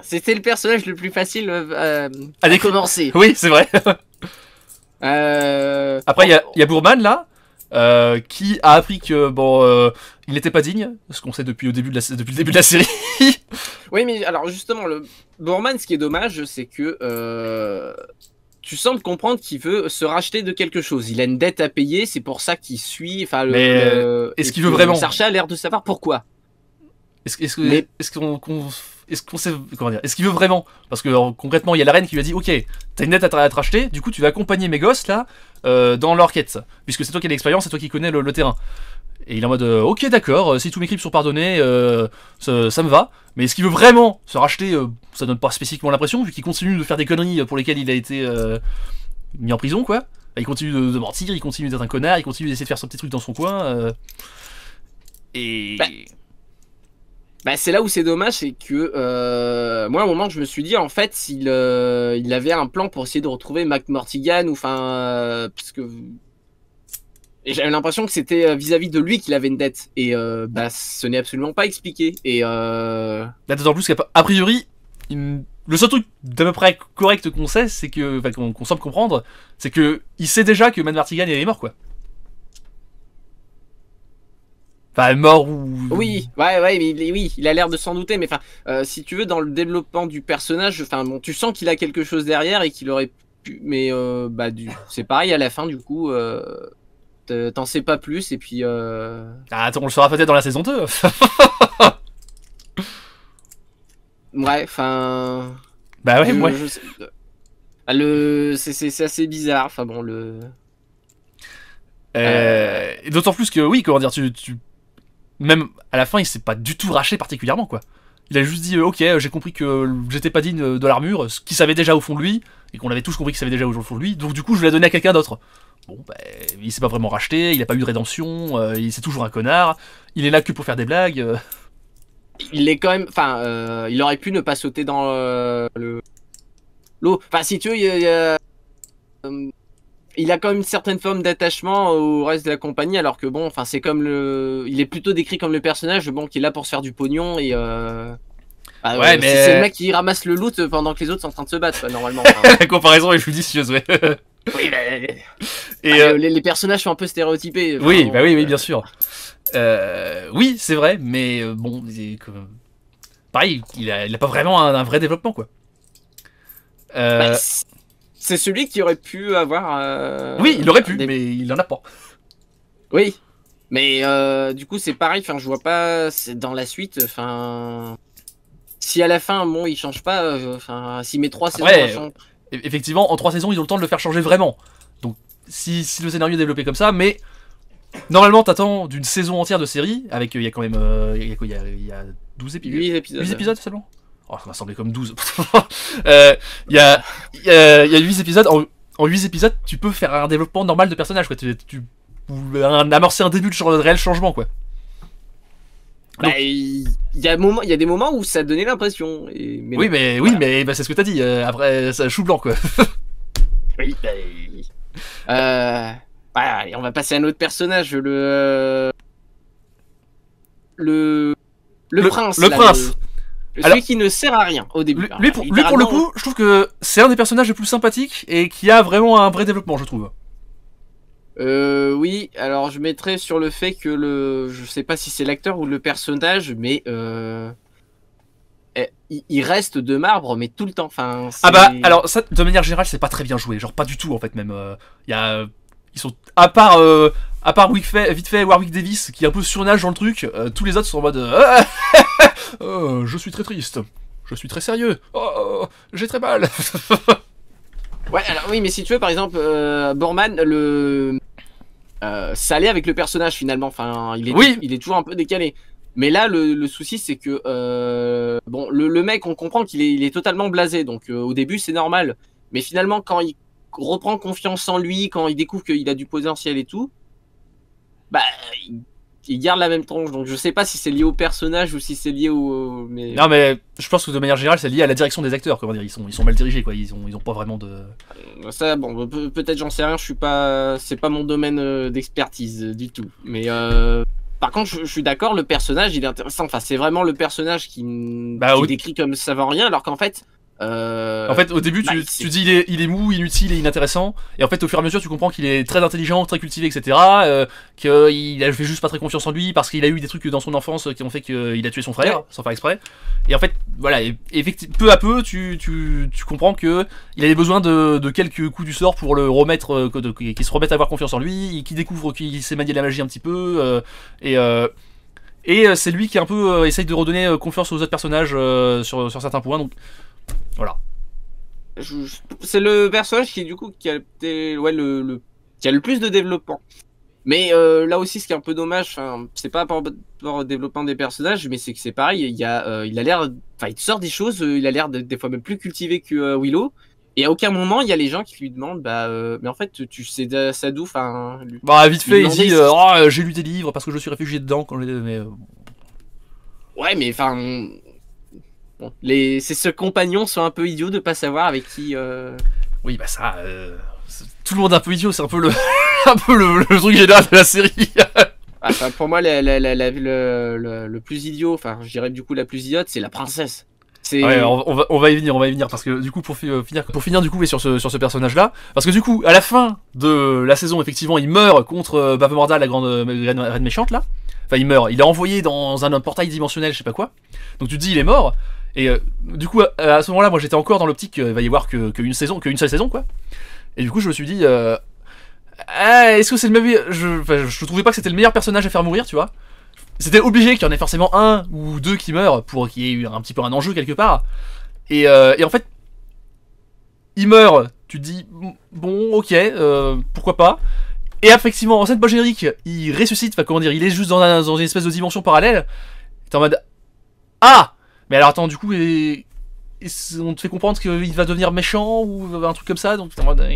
c'était le personnage le plus facile à commencer. Oui, c'est vrai. Après il y a Boorman là. Qui a appris que il n'était pas digne, ce qu'on sait depuis le début de la série. Oui, mais alors justement, le Boorman, ce qui est dommage, c'est que tu sembles comprendre qu'il veut se racheter de quelque chose. Il a une dette à payer, c'est pour ça qu'il suit. Enfin, est-ce qu'il veut vraiment? Sacha a l'air de savoir pourquoi. Est-ce qu'on sait, comment dire, est-ce qu'il veut vraiment? Parce que concrètement, il y a la reine qui lui a dit, ok, t'as une dette à te racheter, du coup tu vas accompagner mes gosses là dans leur quête, puisque c'est toi qui as l'expérience, c'est toi qui connais le terrain. Et il est en mode, ok d'accord, si tous mes crimes sont pardonnés, ça me va. Mais est-ce qu'il veut vraiment se racheter? Ça donne pas spécifiquement l'impression, vu qu'il continue de faire des conneries pour lesquelles il a été mis en prison, quoi. Il continue de mentir, il continue d'être un connard, il continue d'essayer de faire son petit truc dans son coin. Bah, c'est là où c'est dommage, c'est que moi, à un moment, je me suis dit, en fait, il avait un plan pour essayer de retrouver Mac Mortigan, ou enfin, parce que et j'avais l'impression que c'était vis-à-vis de lui qu'il avait une dette, et bah, ce n'est absolument pas expliqué. Et là, d'autant plus qu'a priori, le seul truc d'à peu près correct qu'on sait, c'est que, enfin, qu'on semble comprendre, c'est que il sait déjà que Mac Mortigan est mort, quoi. Enfin, mort ou... Oui, ouais, mais oui, il a l'air de s'en douter, mais enfin, si tu veux, dans le développement du personnage, enfin, bon, tu sens qu'il a quelque chose derrière et qu'il aurait pu, mais bah, c'est pareil à la fin, du coup, t'en sais pas plus, et puis... Ah, attends, on le saura peut-être dans la saison 2. Ouais, enfin... Bah ouais, ouais. C'est assez bizarre, enfin bon, D'autant plus que, oui, comment dire, même à la fin, il s'est pas du tout racheté particulièrement, quoi. Il a juste dit, ok, j'ai compris que j'étais pas digne de l'armure, ce qu'il savait déjà au fond de lui, et qu'on avait tous compris qu'il savait déjà au fond de lui, donc du coup, je l'ai donné à quelqu'un d'autre. Bon, bah, il s'est pas vraiment racheté, il a pas eu de rédemption, c'est toujours un connard, il est là que pour faire des blagues. Il est quand même, enfin, il aurait pu ne pas sauter dans l'eau. Enfin, si tu veux, il a quand même une certaine forme d'attachement au reste de la compagnie, alors que bon, enfin, c'est comme il est plutôt décrit comme le personnage, bon, qui est là pour se faire du pognon et ouais, mais c'est le mec qui ramasse le loot pendant que les autres sont en train de se battre, quoi, normalement. La comparaison est judicieuse, ouais. Oui, et les personnages sont un peu stéréotypés. Oui, bah oui, bien sûr. Oui, c'est vrai, mais bon, pareil, il a pas vraiment un vrai développement, quoi. C'est celui qui aurait pu avoir... oui, il aurait pu, mais il en a pas. Oui, mais du coup c'est pareil, enfin je vois pas dans la suite, enfin... Si à la fin, bon, il change pas, enfin, s'il met 3 saisons... Effectivement, en 3 saisons, ils ont le temps de le faire changer vraiment. Donc, si le scénario est développé comme ça, mais... Normalement, t'attends d'une saison entière de série, avec, il y a quand même... il y a 12 épisodes 8 épisodes. 8 épisodes seulement. Oh, ça m'a semblé comme 12. Il y a 8 épisodes. En 8 épisodes, tu peux faire un développement normal de personnage, quoi. Amorcer un début de réel changement, quoi. Bah, il y a des moments où ça donnait l'impression. Oui, mais c'est ce que t'as dit. Après, c'est chou blanc, quoi. Oui, bah, on va passer à un autre personnage, le prince. Le prince. Celui qui ne sert à rien au début. Lui, pour le coup, je trouve que c'est un des personnages les plus sympathiques et qui a vraiment un vrai développement, je trouve. Oui, alors je mettrais sur le fait que je sais pas si c'est l'acteur ou le personnage, mais il reste de marbre, mais tout le temps. Enfin, ah bah, alors ça, de manière générale, c'est pas très bien joué, genre pas du tout en fait même. Ils sont à part vite fait Warwick Davis qui un peu surnage dans le truc, tous les autres sont en mode oh, je suis très triste, je suis très sérieux, oh, j'ai très mal. Ouais, alors oui, mais si tu veux, par exemple, Boorman, ça allait avec le personnage finalement. Enfin, il est toujours un peu décalé. Mais là, le souci, c'est que bon, le mec, on comprend qu'il est totalement blasé. Donc, au début, c'est normal. Mais finalement, quand il reprend confiance en lui, quand il découvre qu'il a du potentiel et tout, bah, il garde la même tronche. Donc, je sais pas si c'est lié au personnage ou si c'est lié au. Mais... Non, mais je pense que de manière générale, c'est lié à la direction des acteurs. Comment dire, ils sont mal dirigés, quoi. Ils ont pas vraiment de. Ça, bon, peut-être j'en sais rien. Je suis pas. C'est pas mon domaine d'expertise du tout. Mais. Par contre, je suis d'accord, le personnage, il est intéressant. Enfin, c'est vraiment le personnage qui décrit comme ça va rien, alors qu'en fait... En fait, au début, tu dis il est mou, inutile et inintéressant, et en fait, au fur et à mesure, tu comprends qu'il est très intelligent, très cultivé, etc. Qu'il a fait juste pas très confiance en lui parce qu'il a eu des trucs dans son enfance qui ont fait qu'il a tué son frère, sans faire exprès. Et en fait, voilà, peu à peu, tu comprends que il avait besoin de quelques coups du sort pour le remettre, qu'il se remette à avoir confiance en lui, qu'il découvre qu'il sait manier la magie un petit peu, et c'est lui qui un peu essaye de redonner confiance aux autres personnages sur certains points. Donc voilà. C'est le personnage qui du coup qui a le plus de développement. Mais là aussi, ce qui est un peu dommage, c'est pas par rapport au développement des personnages, mais c'est que c'est pareil. Il a l'air, il te sort des choses. Il a l'air des fois même plus cultivé que Willow. Et à aucun moment, il y a les gens qui lui demandent, mais en fait, tu sais ça d'où, Bah vite fait, il dit, j'ai lu des livres parce que je suis réfugié dedans quand j'ai. Mais ouais, mais bon, ces compagnons sont un peu idiots de pas savoir avec qui. Oui, bah ça, tout le monde est un peu idiot, c'est un peu le truc général de la série. Pour moi, le plus idiot, je dirais du coup la plus idiote, c'est la princesse. Ouais, on va y venir parce que du coup pour finir du coup sur ce personnage là, parce que du coup à la fin de la saison effectivement il meurt contre Bavomorda, la grande reine méchante là. Enfin il meurt, il est envoyé dans un portail dimensionnel, je sais pas quoi. Donc tu te dis il est mort. Et du coup à ce moment là moi j'étais encore dans l'optique qu'il va y avoir qu'une seule saison quoi. Et du coup je me suis dit est-ce que c'est le même... Je trouvais pas que c'était le meilleur personnage à faire mourir, tu vois. C'était obligé qu'il y en ait forcément un ou deux qui meurent pour qu'il y ait eu un petit peu un enjeu quelque part. Et en fait, il meurt, tu te dis, bon, ok, pourquoi pas. Et effectivement, en scène post-générique, il ressuscite, il est juste dans une espèce de dimension parallèle. T'es en mode, ah, mais alors attends, du coup, on te fait comprendre qu'il va devenir méchant ou un truc comme ça, donc t'es en mode,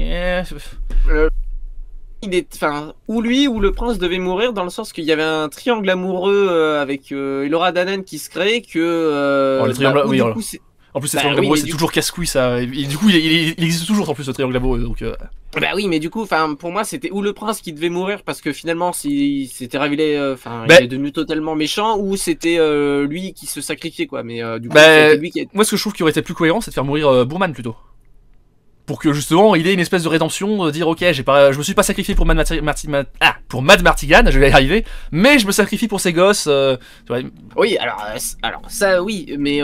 ou lui ou le prince devait mourir dans le sens qu'il y avait un triangle amoureux avec Elora Danan qui se crée que. Les triangles, oui, en plus, ce triangle amoureux, c'est toujours casse-couille ça. Et du coup, il existe toujours en plus ce triangle amoureux. Donc, bah oui, mais du coup, pour moi, c'était ou le prince qui devait mourir parce que finalement, s'il s'était révélé, il est devenu totalement méchant, ou c'était lui qui se sacrifiait quoi. Mais du coup, c'était lui qui. Moi, ce que je trouve qui aurait été plus cohérent, c'est de faire mourir Boorman plutôt. Pour que justement il ait une espèce de rédemption, dire ok je me suis pas sacrifié pour Mad Martigan, je vais y arriver, mais je me sacrifie pour ces gosses. Oui alors ça oui, mais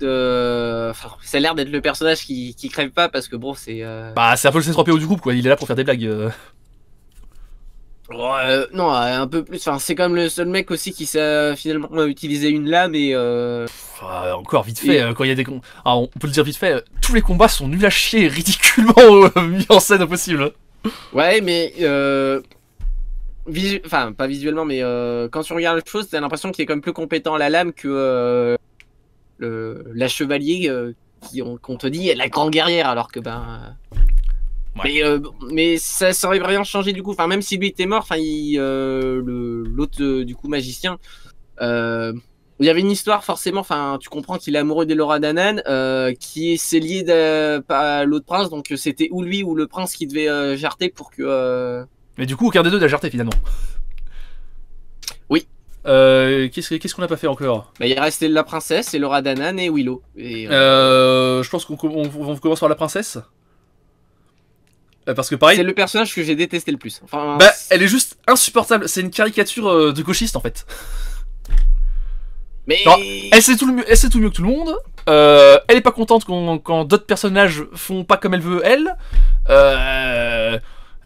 ça a l'air d'être le personnage qui crève pas parce que bon, c'est. Bah, c'est un peu le C3PO du groupe, quoi. Il est là pour faire des blagues. Non, un peu plus. Enfin, c'est quand même le seul mec aussi qui sait finalement utiliser une lame et. Encore vite fait, quand il y a des. Alors, on peut le dire vite fait, tous les combats sont nuls à chier et ridiculement mis en scène au possible. Ouais, mais. Enfin, pas visuellement, mais quand tu regardes la chose, t'as l'impression qu'il est quand même plus compétent à la lame que la chevalier qu'on te dit la grande guerrière, alors que ben. Ouais. Mais ça aurait rien changé du coup. Enfin, même si lui était mort, enfin, l'autre du coup magicien, il y avait une histoire forcément. Enfin, tu comprends qu'il est amoureux d'Elora Danan, qui s'est lié à l'autre prince, donc c'était ou lui ou le prince qui devait jarter pour que. Mais du coup, aucun des deux n'a jarté finalement. Oui. Qu'est-ce qu'on n'a pas fait encore? Bah, il restait la princesse, Elora Danan et Willow. Et, je pense qu'on commence par la princesse. Parce que pareil. C'est le personnage que j'ai détesté le plus. Enfin, bah, elle est juste insupportable. C'est une caricature de gauchiste en fait. Mais genre, elle sait tout mieux que tout le monde. Elle est pas contente quand d'autres personnages font pas comme elle veut elle.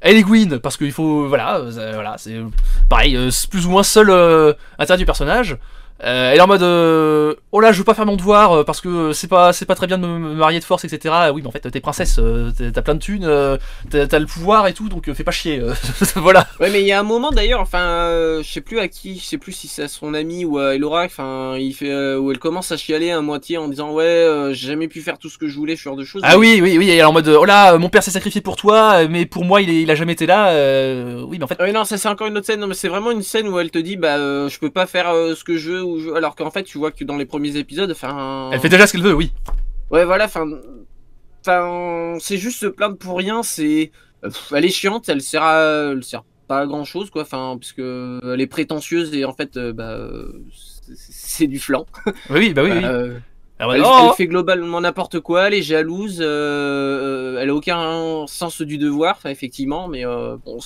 Elle est Gwyn parce qu'il faut voilà c'est pareil plus ou moins seul intérêt du personnage. Elle est en mode oh là je veux pas faire mon devoir parce que c'est pas très bien de me marier de force etc. Oui mais en fait t'es princesse, t'as plein de thunes, t'as le pouvoir et tout donc fais pas chier. Voilà. Ouais mais il y a un moment d'ailleurs enfin je sais plus à qui, je sais plus si c'est à son ami ou à Elora, enfin il fait où elle commence à chialer à moitié en disant ouais j'ai jamais pu faire tout ce que je voulais, ce genre de choses. Ah oui elle est en mode oh là mon père s'est sacrifié pour toi mais pour moi il a jamais été là. Oui mais en fait. Non ça c'est encore une autre scène, non mais c'est vraiment une scène où elle te dit bah je peux pas faire ce que je veux alors qu'en fait tu vois que dans les premiers épisodes enfin elle fait déjà ce qu'elle veut. Oui ouais voilà enfin c'est juste se plaindre pour rien, c'est elle est chiante, elle sert pas à grand chose quoi, enfin parce que elle est prétentieuse et en fait c'est du flan. Oui bah oui, oui. Elle fait globalement n'importe quoi, elle est jalouse, elle a aucun sens du devoir, enfin effectivement, mais bon.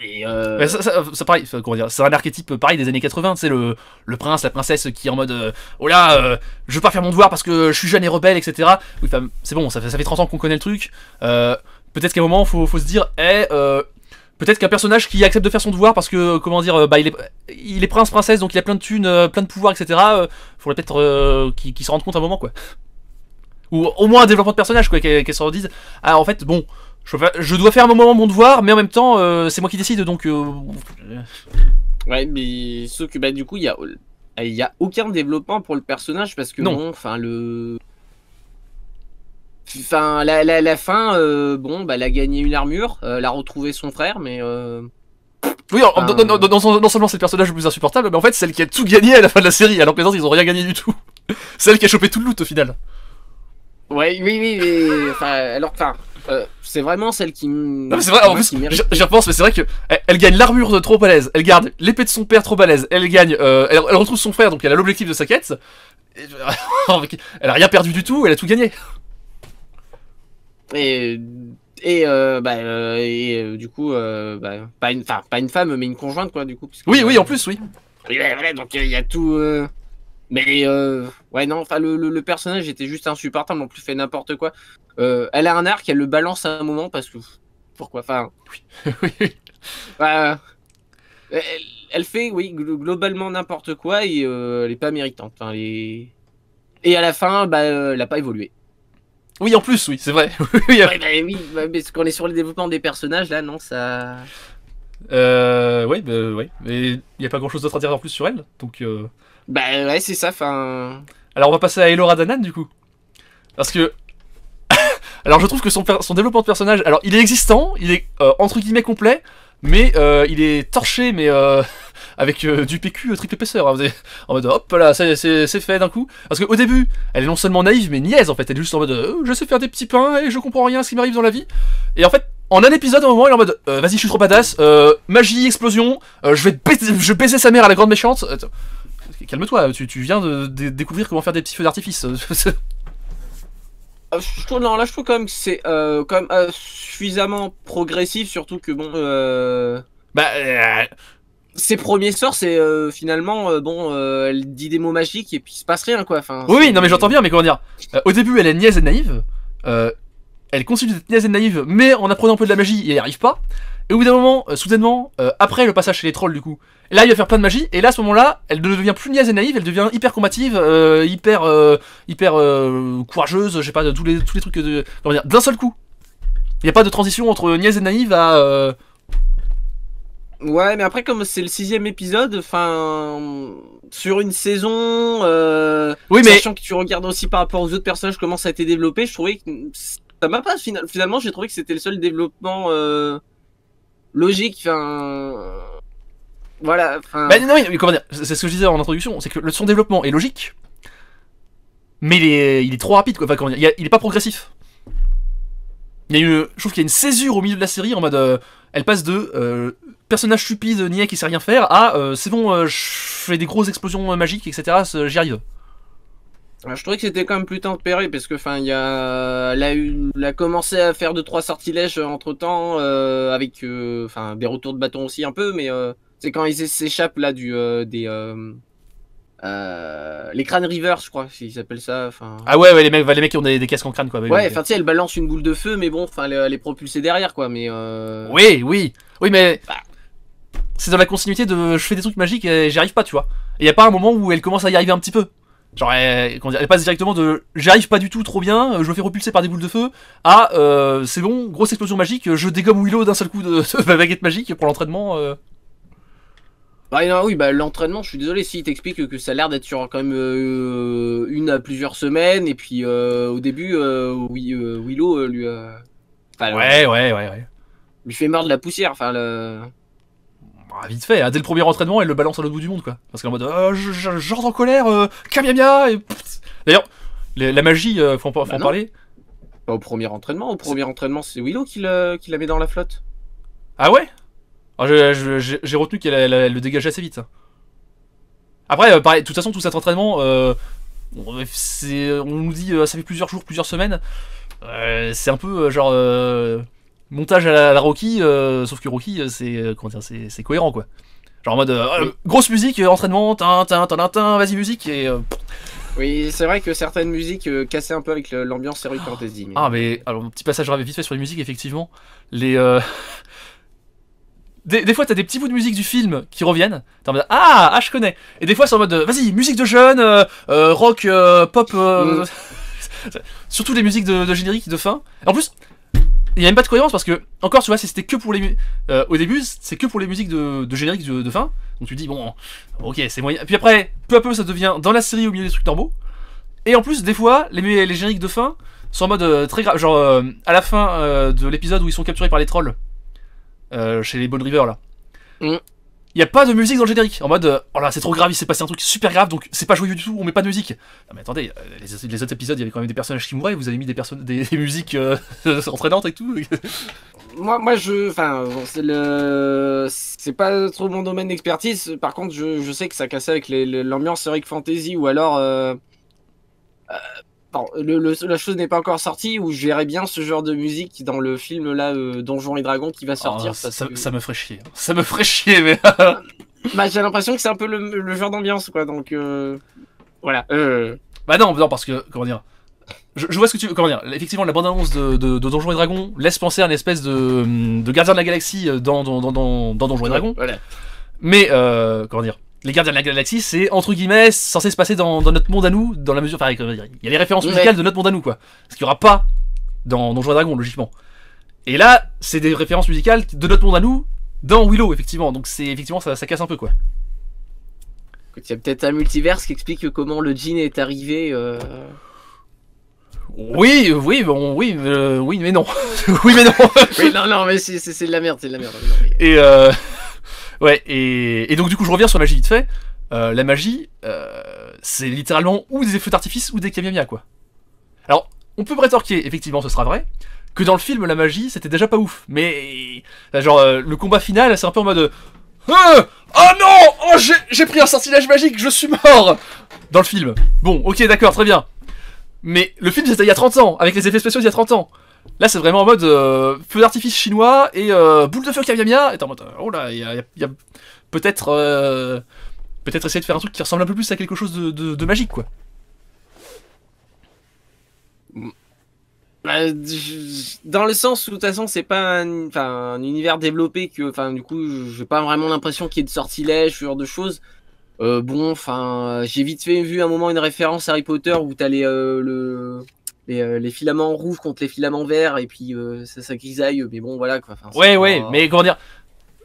Et ça pareil, comment dire, c'est un archétype pareil des années 80, c'est le prince, la princesse qui est en mode oh là, je veux pas faire mon devoir parce que je suis jeune et rebelle, etc. Oui, c'est bon, ça fait 30 ans qu'on connaît le truc. Peut-être qu'à un moment, faut se dire, peut-être qu'un personnage qui accepte de faire son devoir parce que, comment dire, bah, il est prince, princesse, donc il a plein de thunes, plein de pouvoirs, etc. Faudrait peut-être qu'il se rende compte à un moment, quoi. Ou au moins un développement de personnage, quoi, qu'elle se redise, ah, en fait, bon, je dois faire un moment mon devoir, mais en même temps, c'est moi qui décide, donc... Ouais, mais sauf que, bah, du coup, il y a aucun développement pour le personnage, parce que, non. Bon, enfin, Enfin, la fin, bon, bah, elle a gagné une armure, elle a retrouvé son frère, mais... Oui, non seulement c'est le personnage le plus insupportable, mais en fait, c'est celle qui a tout gagné à la fin de la série, alors que les autres, ils ont rien gagné du tout. C'est elle qui a chopé tout le loot, au final. Ouais, oui, mais... Enfin, alors, c'est vraiment celle qui... Non mais c'est vrai, en plus, j'y repense, mais c'est vrai que elle gagne l'armure trop balèze, elle garde l'épée de son père trop balèze, elle gagne, elle retrouve son frère, donc elle a l'objectif de sa quête, elle a rien perdu du tout, elle a tout gagné. Et du coup, pas une femme, mais une conjointe, quoi, du coup. Oui, en plus, oui. Voilà, donc il y a tout... Mais ouais non, enfin le personnage était juste insupportable, en plus fait n'importe quoi. Elle a un arc, elle le balance à un moment parce que pourquoi, enfin oui. Elle fait globalement n'importe quoi et elle est pas méritante. Enfin, et à la fin, bah elle a pas évolué. Oui en plus, oui c'est vrai. Oui, parce qu'on est sur le développement des personnages là, non ça. Ouais, mais il y a pas grand chose d'autre à dire en plus sur elle, donc. Bah ouais c'est ça, enfin... Alors on va passer à Elora Danan du coup. Parce que... alors je trouve que son développement de personnage... Alors il est existant, il est entre guillemets complet, mais il est torché, mais avec du PQ triple épaisseur. Hein. En mode hop là, c'est fait d'un coup. Parce qu'au début, elle est non seulement naïve, mais niaise en fait. Elle est juste en mode je sais faire des petits pains et je comprends rien à ce qui m'arrive dans la vie. Et en fait... En un épisode, à un moment, il est en mode vas-y, je suis trop badass, magie, explosion, je vais baiser sa mère à la grande méchante. Calme-toi, tu viens de découvrir comment faire des petits feux d'artifice. Je trouve quand même que c'est quand même suffisamment progressif, surtout que bon. ses premiers sorts, c'est finalement, bon, elle dit des mots magiques et puis il se passe rien, quoi. Enfin, oui, non mais j'entends bien, mais comment dire, au début elle est niaise et naïve, elle continue d'être niaise et naïve, mais en apprenant un peu de la magie, et elle n'y arrive pas. Et au bout d'un moment, soudainement, après le passage chez les trolls du coup, là il va faire plein de magie, et là à ce moment-là, elle ne devient plus niaise et naïve, elle devient hyper combative, hyper courageuse, je sais pas, tous les trucs de, comment dire, d'un seul coup. Il n'y a pas de transition entre niaise et naïve à... Ouais, mais après, comme c'est le 6ème épisode, enfin, sur une saison, oui, mais... sachant que tu regardes aussi par rapport aux autres personnages comment ça a été développé, je trouvais que ça m'a pas finalement, j'ai trouvé que c'était le seul développement logique. Enfin, voilà. Bah non, mais comment dire, c'est ce que je disais en introduction, c'est que son développement est logique, mais il est trop rapide, quoi. Enfin, comment dire, il est pas progressif. Je trouve qu'il y a une césure au milieu de la série en mode, elle passe de personnage stupide, niais qui sait rien faire, à c'est bon, je fais des grosses explosions magiques, etc. J'y arrive. Je trouvais que c'était quand même plus tempéré parce que, enfin, elle a commencé à faire 2-3 sortilèges entre temps avec, enfin, des retours de bâton aussi un peu, mais c'est quand ils s'échappent là les crânes Rivers, je crois, s'ils s'appellent ça. Ah ouais, les mecs qui ont des casques en crâne, quoi. Ouais, enfin, tu sais, elle balance une boule de feu, mais bon, enfin, elle est propulsée derrière, quoi. Mais oui, mais c'est dans la continuité de je fais des trucs magiques et j'y arrive pas, tu vois. Et y a pas un moment où elle commence à y arriver un petit peu. Genre, elle passe directement de j'y arrive pas du tout trop bien, je me fais repulser par des boules de feu, à c'est bon, grosse explosion magique, je dégomme Willow d'un seul coup de ma baguette magique pour l'entraînement. Bah, non, oui, bah l'entraînement, je suis désolé s'il t'explique que ça a l'air d'être sur quand même 1 à plusieurs semaines, et puis au début, Willow lui lui fait mordre de la poussière, enfin vite fait, hein, dès le premier entraînement, elle le balance à l'autre bout du monde, quoi. Parce qu'en mode, j'entre en colère, Kamiamia, et... D'ailleurs, la magie, faut en parler. Pas au premier entraînement, c'est Willow qui la met dans la flotte. Ah ouais? J'ai retenu qu'elle le dégageait assez vite. Après, pareil, de toute façon, tout cet entraînement, on nous dit ça fait plusieurs jours, plusieurs semaines. C'est un peu genre montage à la Rocky, sauf que Rocky, c'est cohérent, quoi. Genre en mode grosse musique, entraînement, vas-y musique et. Oui, c'est vrai que certaines musiques cassaient un peu avec l'ambiance Heroic Fantasy. Ah mais alors un petit passage vite fait sur les musiques, effectivement, les Des fois t'as des petits bouts de musique du film qui reviennent, t'es en mode ah je connais, et des fois c'est en mode vas-y musique de jeune, rock, pop, surtout les musiques de générique de fin. Et en plus il y a même pas de cohérence parce que encore tu vois si c'était que pour les au début c'est que pour les musiques de générique de fin, donc tu dis bon ok c'est moyen, puis après peu à peu ça devient dans la série au milieu des trucs normaux, et en plus des fois les génériques de fin sont en mode très grave, genre à la fin de l'épisode où ils sont capturés par les trolls. Chez les Bone River là. Il y a pas de musique dans le générique. En mode, oh là, c'est trop grave, il s'est passé un truc super grave, donc c'est pas joyeux du tout, on met pas de musique. Non mais attendez, les autres épisodes, il y avait quand même des personnages qui mouraient, vous avez mis des musiques entraînantes et tout. Moi, enfin, c'est pas trop mon domaine d'expertise. Par contre, je sais que ça cassait avec l'ambiance Heroic Fantasy, ou alors. La chose n'est pas encore sortie, où je verrais bien ce genre de musique dans le film là, Donjons et Dragons, qui va sortir. Oh, ça me ferait chier. Ça me ferait chier, mais. Bah, j'ai l'impression que c'est un peu le genre d'ambiance, quoi, donc. Voilà. Bah non, parce que, comment dire. Je vois ce que tu veux. Comment dire. Effectivement, la bande-annonce de Donjons et Dragons laisse penser à une espèce de gardien de la galaxie dans Donjons et Dragons. Voilà. Mais, comment dire. Les Gardiens de la Galaxie, c'est entre guillemets censé se passer dans notre monde à nous, dans la mesure. Enfin, il y a les références musicales de notre monde à nous, quoi. Ce qu'il n'y aura pas dans Donjons et Dragons, logiquement. Et là, c'est des références musicales de notre monde à nous dans Willow, effectivement. Donc, effectivement, ça casse un peu, quoi. Il y a peut-être un multiverse qui explique comment le djinn est arrivé. Oui, mais non. oui, mais non. Oui, non, mais c'est de la merde, Et ouais, et donc du coup je reviens sur la magie vite fait. La magie, c'est littéralement ou des effets d'artifice ou des Kamiamia, quoi. Alors, on peut rétorquer, effectivement ce sera vrai, que dans le film la magie c'était déjà pas ouf. Mais genre le combat final c'est un peu en mode oh non, oh j'ai pris un sortilège magique, je suis mort dans le film. Bon, ok, d'accord, très bien. Mais le film c'était il y a 30 ans, avec les effets spéciaux d'il y a 30 ans. Là c'est vraiment en mode feu d'artifice chinois et boule de feu Kamiamia. Et t'es en mode oh là, il y a peut-être essayer de faire un truc qui ressemble un peu plus à quelque chose de magique, quoi. Dans le sens où de toute façon c'est pas un univers développé que, enfin du coup j'ai pas vraiment l'impression qu'il y ait de sortilèges, ce genre de choses. Bon, enfin j'ai vite fait vu un moment une référence à Harry Potter où t'as les filaments rouges contre les filaments verts et puis ça grisaille, mais bon voilà quoi. Ouais, mais comment dire,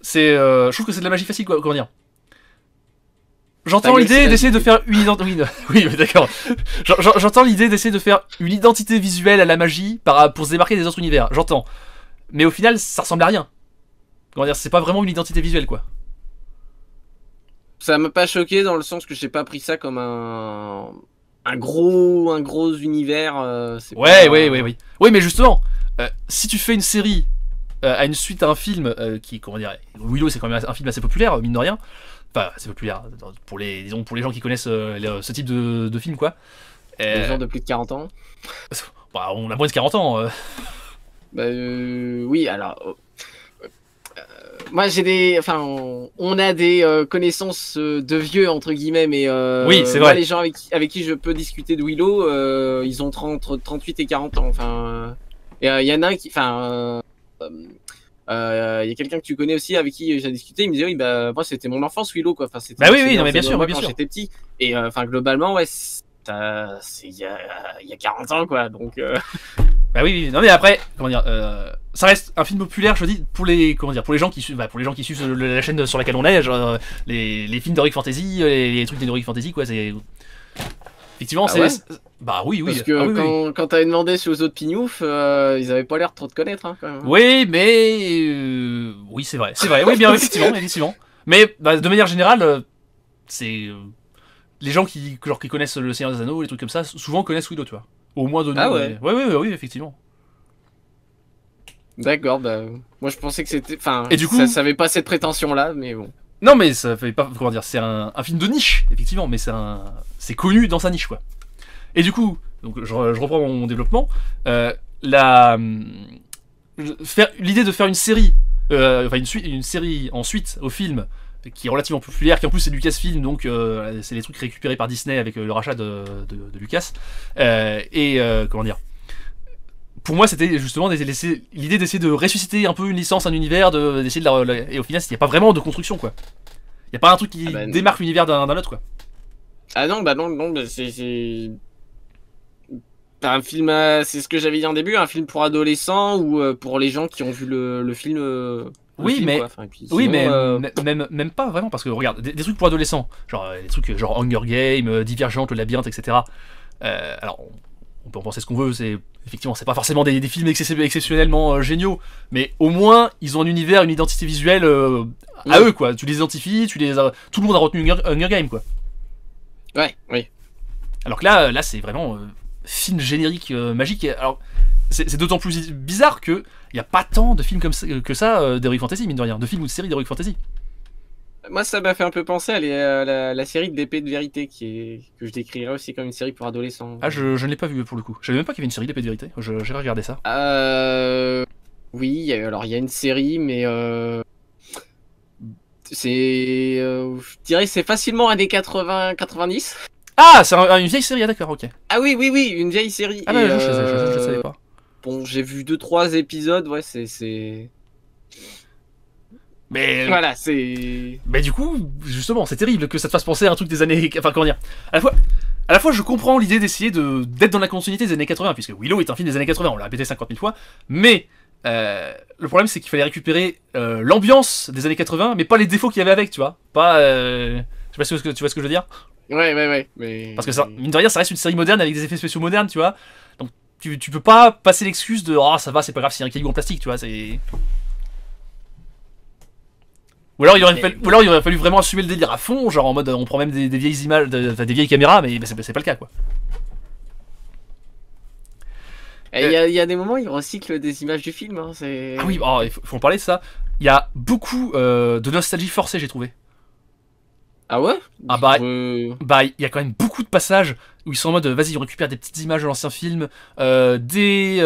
je trouve que c'est de la magie facile, quoi, comment dire. J'entends l'idée d'essayer de faire une identité. Oui, d'accord. J'entends l'idée d'essayer de faire une identité visuelle à la magie pour se démarquer des autres univers. J'entends. Mais au final, ça ressemble à rien. Comment dire, c'est pas vraiment une identité visuelle, quoi. Ça m'a pas choqué dans le sens que j'ai pas pris ça comme un gros univers. Ouais. Oui, mais justement, si tu fais une série à une suite à un film qui, comment dire, Willow, c'est quand même un film assez populaire, mine de rien. Enfin, c'est populaire pour les gens qui connaissent ce type de film, quoi. Les gens de plus de 40 ans. Bah, on a moins de 40 ans. Oui, alors. Moi, on a des connaissances de vieux, entre guillemets, mais oui, c'est moi, vrai. les gens avec qui je peux discuter de Willow, ils ont entre 38 et 40 ans. Enfin, il y en a un qui. Enfin. Il y a quelqu'un que tu connais aussi avec qui j'ai discuté, il me disait oui bah moi c'était mon enfance Willow quoi, enfin c'était oui non mais bien sûr quand j'étais petit et enfin globalement ouais c'est il y a 40 ans quoi donc Bah oui non mais après comment dire ça reste un film populaire je dis pour les gens qui suivent la chaîne sur laquelle on est genre les films d'Heroic Fantasy les trucs d'Heroic Fantasy quoi, c'est effectivement ouais bah oui parce que quand t'avais demandé sur les autres pignoufs ils avaient pas l'air de trop te connaître hein, quand même. Oui mais oui c'est vrai oui bien effectivement mais bah, de manière générale c'est les gens qui connaissent le Seigneur des Anneaux les trucs comme ça souvent connaissent Willow tu vois au moins de nous. Ah ouais. Oui effectivement. D'accord, bah moi je pensais que c'était, enfin et du coup ça avait pas cette prétention là mais bon. Non mais ça fait pas, comment dire, c'est un film de niche effectivement, mais c'est connu dans sa niche quoi. Et du coup, donc je reprends mon développement, l'idée de faire une série, une série ensuite au film qui est relativement populaire, qui en plus c'est Lucasfilm, donc c'est les trucs récupérés par Disney avec le rachat de Lucas, comment dire. Pour moi, c'était justement l'idée d'essayer de ressusciter un peu une licence, un univers, d'essayer et au final, il n'y a pas vraiment de construction, quoi. Il n'y a pas un truc qui démarque l'univers d'un autre, quoi. Ah non, bah c'est un film, c'est ce que j'avais dit en début, un film pour adolescents ou pour les gens qui ont vu le film. Oui, mais même pas vraiment, parce que regarde, des trucs pour adolescents, genre des trucs genre Hunger Games, Divergente, le Labyrinthe, etc. Alors, on peut en penser ce qu'on veut, effectivement, c'est pas forcément des films exceptionnellement géniaux, mais au moins, ils ont un univers, une identité visuelle à eux, quoi. Tu les identifies, tout le monde a retenu Hunger Games, quoi. Ouais, oui. Alors que là c'est vraiment film générique magique. Alors, c'est d'autant plus bizarre que il n'y a pas tant de films que ça d'Heroic Fantasy, mine de rien, de films ou de séries d'Heroic Fantasy. Moi, ça m'a fait un peu penser à la série de l'épée de vérité que je décrirais aussi comme une série pour adolescents. Ah, je ne l'ai pas vu pour le coup. Je savais même pas qu'il y avait une série d'épée de vérité. J'ai regardé ça. Oui, alors il y a une série, mais je dirais que c'est facilement années 80-90. Ah, c'est une vieille série, d'accord, ok. Ah oui, une vieille série. Ah bah, je savais pas. Bon, j'ai vu 2-3 épisodes, ouais, c'est... Mais voilà, c'est... Mais du coup, justement, c'est terrible que ça te fasse penser à un truc des années... Enfin, comment dire, à la fois je comprends l'idée d'essayer d'être dans la continuité des années 80, puisque Willow est un film des années 80, on l'a répété 50 000 fois, mais le problème c'est qu'il fallait récupérer l'ambiance des années 80, mais pas les défauts qu'il y avait avec, tu vois. Pas... Je sais pas si tu vois ce que je veux dire. Ouais, mais... Parce que ça, mine de rien, ça reste une série moderne avec des effets spéciaux modernes, tu vois. Donc tu peux pas passer l'excuse de « Oh, ça va, c'est pas grave, c'est un caillou en plastique », tu vois, c'est... Ou alors il aurait fallu vraiment assumer le délire à fond, genre en mode on prend même des vieilles images, des vieilles caméras, mais c'est pas le cas, quoi. Il y a des moments, ils recyclent des images du film. Hein, ah oui, il faut en parler de ça. Il y a beaucoup de nostalgie forcée, j'ai trouvé. Ah ouais? Ah bah, il y a quand même beaucoup de passages où ils sont en mode vas-y, on récupère des petites images de l'ancien film, des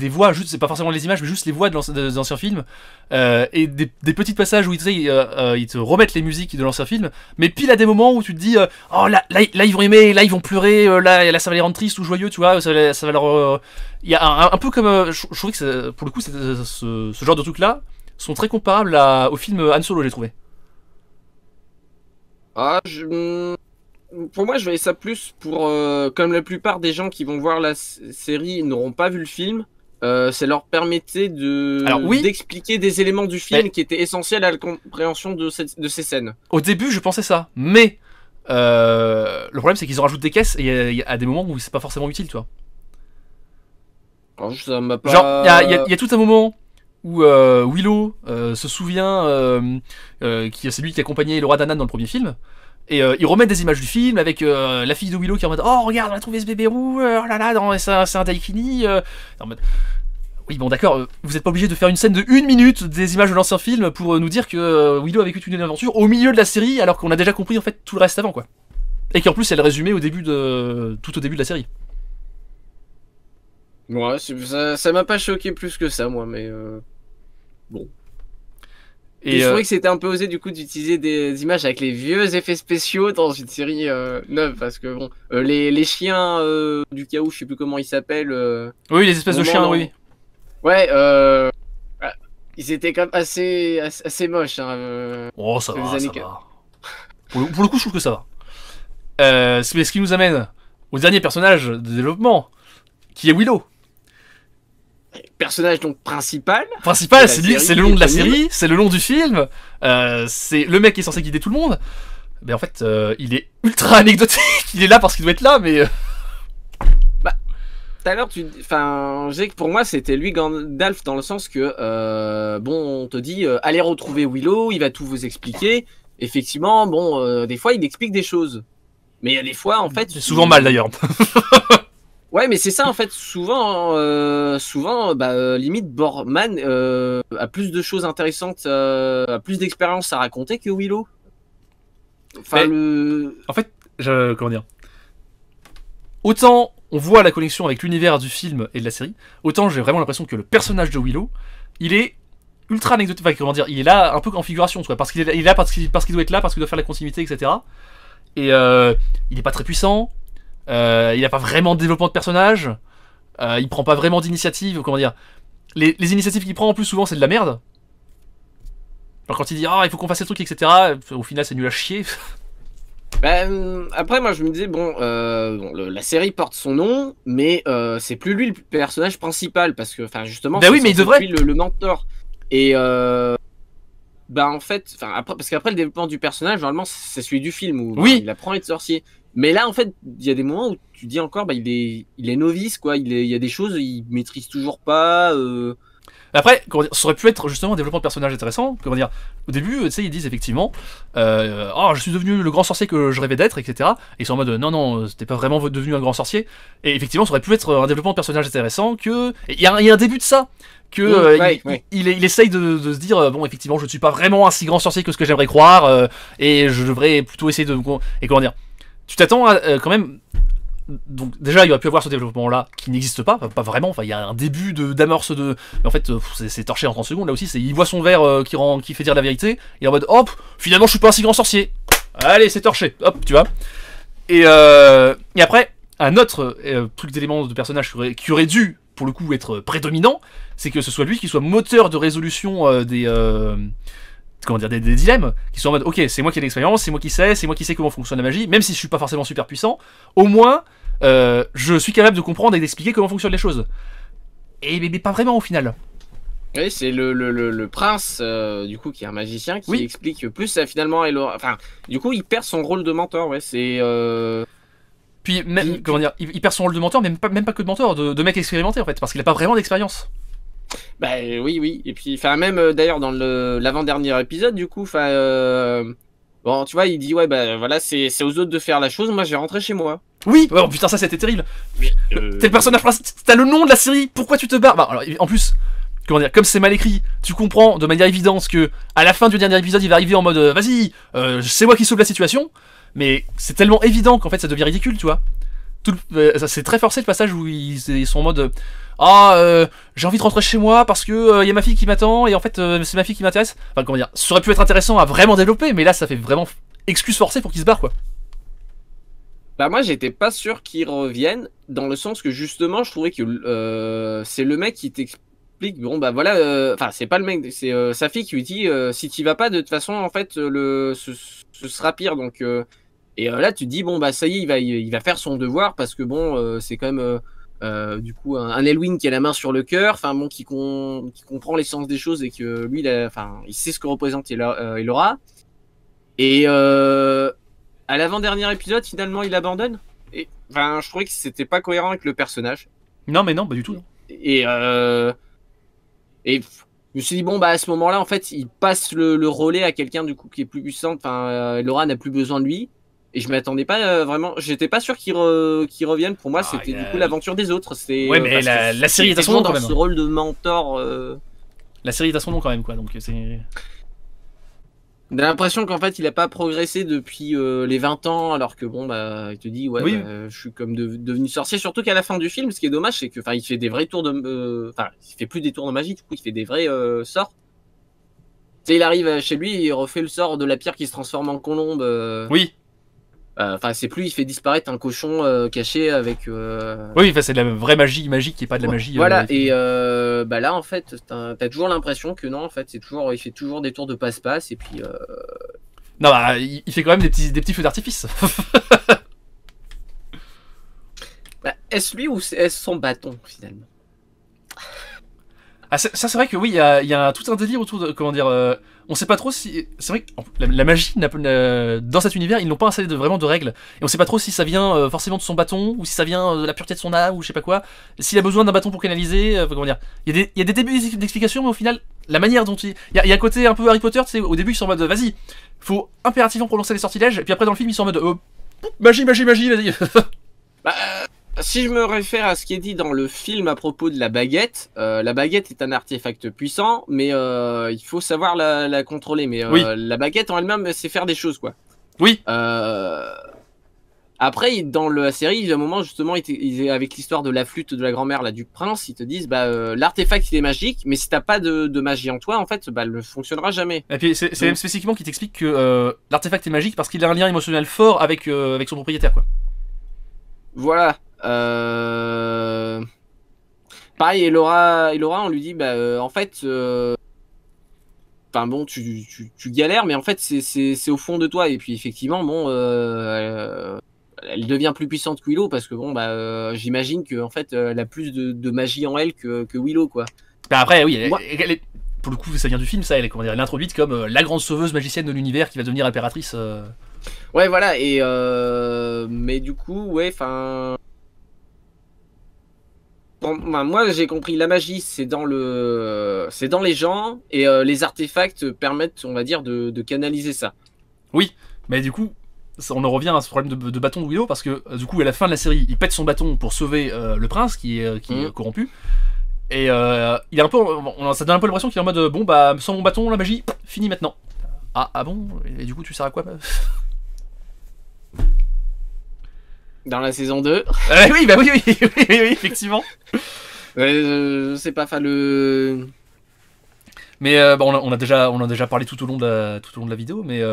voix, juste, c'est pas forcément les images, mais juste les voix de l'ancien film, et des petits passages où ils te remettent les musiques de l'ancien film, mais pile à des moments où tu te dis oh là ils vont aimer, là ils vont pleurer, là ça va les rendre tristes ou joyeux, tu vois, ça va leur. Il y a un peu comme. Je trouvais que pour le coup, ce genre de trucs là sont très comparables au film Han Solo, j'ai trouvé. Ah, pour moi, je voyais ça plus pour... comme la plupart des gens qui vont voir la série n'auront pas vu le film, ça leur permettait d'expliquer des éléments du film qui étaient essentiels à la compréhension de ces scènes. Au début, je pensais ça, mais le problème, c'est qu'ils en rajoutent des caisses et il y a des moments où c'est pas forcément utile, tu vois. Alors, ça m'a pas... Genre, il y a tout un moment où Willow se souvient c'est lui qui accompagnait le roi Danan dans le premier film, et ils remettent des images du film avec la fille de Willow qui est en mode oh regarde, on a trouvé ce bébé roux, oh là là, c'est un Daikini, en mode oui bon d'accord, vous êtes pas obligé de faire une scène de 1 minute des images de l'ancien film pour nous dire que Willow a vécu une aventure au milieu de la série alors qu'on a déjà compris en fait tout le reste avant, quoi, et qu'en plus elle résumait tout au début de la série. Ouais, ça m'a pas choqué plus que ça, moi, mais bon. Et je trouvais que c'était un peu osé, du coup, d'utiliser des images avec les vieux effets spéciaux dans une série neuve, parce que bon, les chiens du chaos, je sais plus comment ils s'appellent. Oui, les espèces de chiens, oui. Ouais, ils étaient quand même assez moches. Oh, ça va, ça va. Pour le coup, je trouve que ça va. Ce qui nous amène au dernier personnage de développement, qui est Willow. Personnage donc principal, c'est le nom de la série, c'est le nom du film, c'est le mec qui est censé guider tout le monde. Mais en fait, il est ultra anecdotique. Il est là parce qu'il doit être là, mais. Bah, tout à l'heure, je disais que pour moi, c'était lui Gandalf dans le sens que, bon, on te dit, allez retrouver Willow, il va tout vous expliquer. Effectivement, bon, des fois, il explique des choses, mais il y a des fois, en fait, c'est souvent mal d'ailleurs. Ouais, mais c'est ça en fait. Souvent, limite Borman a plus de choses intéressantes, a plus d'expérience à raconter que Willow. Enfin, en fait, comment dire. Autant on voit la connexion avec l'univers du film et de la série, autant j'ai vraiment l'impression que le personnage de Willow, il est ultra anecdotique. Enfin, comment dire, il est là un peu en figuration, quoi, parce qu'il est là parce qu'il doit être là, parce qu'il doit faire la continuité, etc. Et il est pas très puissant. Il a pas vraiment de développement de personnage, il prend pas vraiment d'initiative, comment dire. Les initiatives qu'il prend en plus souvent c'est de la merde. Alors quand il dit il faut qu'on fasse ces trucs, etc. Au final c'est nul à chier. Après moi je me disais la série porte son nom, mais c'est plus lui le personnage principal parce que justement oui, mais il devrait le mentor. Et en fait, après, parce qu'après le développement du personnage normalement c'est celui du film où il apprend à être sorcier. Mais là, en fait, il y a des moments où tu dis encore, il est novice, quoi. Il y a des choses, il maîtrise toujours pas. Après, ça aurait pu être justement un développement de personnage intéressant. Comment dire, au début, tu sais, ils disent effectivement, je suis devenu le grand sorcier que je rêvais d'être, etc. Et ils sont en mode, non, t'es pas vraiment devenu un grand sorcier. Et effectivement, ça aurait pu être un développement de personnage intéressant. Il y a un début de ça. Il essaye de se dire, bon, effectivement, je ne suis pas vraiment un si grand sorcier que ce que j'aimerais croire, et je devrais plutôt essayer de. Et comment dire. Tu t'attends à quand même. Donc déjà il aurait pu avoir ce développement là qui n'existe pas vraiment, il y a un début d'amorce de. Mais en fait c'est torché en 30 secondes là aussi, il voit son verre qui fait dire la vérité, et en mode hop, finalement je suis pas un si grand sorcier. Allez c'est torché, hop tu vois. Et après, un autre truc d'élément de personnage qui aurait dû pour le coup être prédominant, c'est que ce soit lui qui soit moteur de résolution des dilemmes, qui sont en mode ok c'est moi qui ai l'expérience, c'est moi qui sais comment fonctionne la magie, même si je suis pas forcément super puissant, au moins je suis capable de comprendre et d'expliquer comment fonctionnent les choses. Mais pas vraiment au final. Oui, c'est le prince du coup qui est un magicien qui explique plus finalement, du coup il perd son rôle de mentor, Puis même, il perd son rôle de mentor, même pas que de mentor, de mec expérimenté en fait, parce qu'il a pas vraiment d'expérience. Oui, et puis même d'ailleurs dans l'avant-dernier épisode du coup, bon tu vois il dit voilà c'est aux autres de faire la chose, moi je vais rentrer chez moi. Oui, putain ça c'était terrible. T'es le personnage principal, t'as le nom de la série, pourquoi tu te barres? Alors, en plus comment dire, comme c'est mal écrit, tu comprends de manière évidente que à la fin du dernier épisode, il va arriver en mode vas-y, c'est moi qui sauve la situation, mais c'est tellement évident qu'en fait ça devient ridicule, tu vois. C'est très forcé le passage où ils sont en mode j'ai envie de rentrer chez moi parce que y a ma fille qui m'attend et en fait c'est ma fille qui m'intéresse. Enfin comment dire, ça aurait pu être intéressant à vraiment développer, mais là ça fait vraiment excuse forcée pour qu'ils se barrent quoi. Bah moi j'étais pas sûr qu'ils reviennent, dans le sens que justement je trouvais que c'est le mec qui t'explique, bon bah voilà, enfin c'est pas le mec, c'est sa fille qui lui dit si t'y vas pas de toute façon en fait ce sera pire, donc et là tu te dis bon bah ça y est il va faire son devoir parce que bon c'est quand même du coup un Elwyn qui a la main sur le cœur, enfin bon qui comprend l'essence des choses et que lui il sait ce que représente Elora. Et à l'avant-dernier épisode, finalement, il abandonne. Et enfin, je trouvais que c'était pas cohérent avec le personnage. Non, mais non, pas du tout. Non. Et je me suis dit bon bah à ce moment-là, en fait, il passe le relais à quelqu'un du coup qui est plus puissant. Enfin, Laura n'a plus besoin de lui. Et je m'attendais pas vraiment. J'étais pas sûr qu'il revienne. Pour moi, c'était du coup l'aventure des autres. Ouais, mais la série est à son nom quand même. Dans ce rôle de mentor. La série est à son nom quand même, quoi. Donc c'est. On a l'impression qu'en fait il a pas progressé depuis les 20 ans, alors que bon bah il te dit ouais, oui. Je suis comme devenu sorcier, surtout qu'à la fin du film ce qui est dommage c'est que enfin il fait des vrais tours de il fait plus des tours de magie, du coup il fait des vrais sorts. Tu sais, il arrive chez lui et il refait le sort de la pierre qui se transforme en colombe. Oui. Enfin c'est plus il fait disparaître un cochon caché avec oui, enfin c'est de la vraie magie magique qui est pas de la magie. Voilà, et bah là en fait t'as toujours l'impression que non en fait il fait toujours des tours de passe-passe et puis non bah il fait quand même des petits feux d'artifice. Bah, est-ce lui ou est-ce son bâton finalement? Ah, ça c'est vrai que oui, il y a tout un délire autour de comment dire. On sait pas trop si c'est vrai que la magie dans cet univers ils n'ont pas installé vraiment de règles et on sait pas trop si ça vient forcément de son bâton ou si ça vient de la pureté de son âme ou je sais pas quoi. S'il a besoin d'un bâton pour canaliser, comment dire. Il y a des débuts d'explication mais au final la manière dont il y a un côté un peu Harry Potter, tu sais, au début ils sont en mode vas-y, faut impérativement prononcer les sortilèges et puis après dans le film ils sont en mode magie vas-y. Bah, si je me réfère à ce qui est dit dans le film à propos de la baguette est un artefact puissant, mais il faut savoir la contrôler. Mais oui. La baguette en elle-même, c'est faire des choses, quoi. Oui. Après, dans la série, il y a un moment, justement, avec l'histoire de la flûte de la grand-mère là, du prince, ils te disent l'artefact il est magique, mais si t'as pas de magie en toi, en fait, elle ne fonctionnera jamais. Et puis c'est même spécifiquement qui t'explique que l'artefact est magique parce qu'il a un lien émotionnel fort avec son propriétaire, quoi. Voilà. Pareil, Elora, on lui dit en fait enfin bon tu galères mais en fait c'est au fond de toi et puis effectivement bon elle devient plus puissante que Willow parce que bon j'imagine que en fait elle a plus de magie en elle que Willow, quoi. Bah après oui elle est, pour le coup ça vient du film, ça elle est introduite comme la grande sauveuse magicienne de l'univers qui va devenir impératrice. Ouais voilà et mais du coup ouais enfin moi j'ai compris la magie c'est dans les gens et les artefacts permettent on va dire de canaliser ça. Oui mais du coup on en revient à ce problème de bâton de Willow parce que du coup à la fin de la série il pète son bâton pour sauver le prince qui est corrompu et il est un peu ça donne un peu l'impression qu'il est en mode bon bah sans mon bâton la magie fini maintenant. Ah bon et du coup tu sers à quoi Dans la saison 2. Oui, bah oui, effectivement. Je sais pas, Mais bon, on a déjà parlé tout au long de la vidéo, mais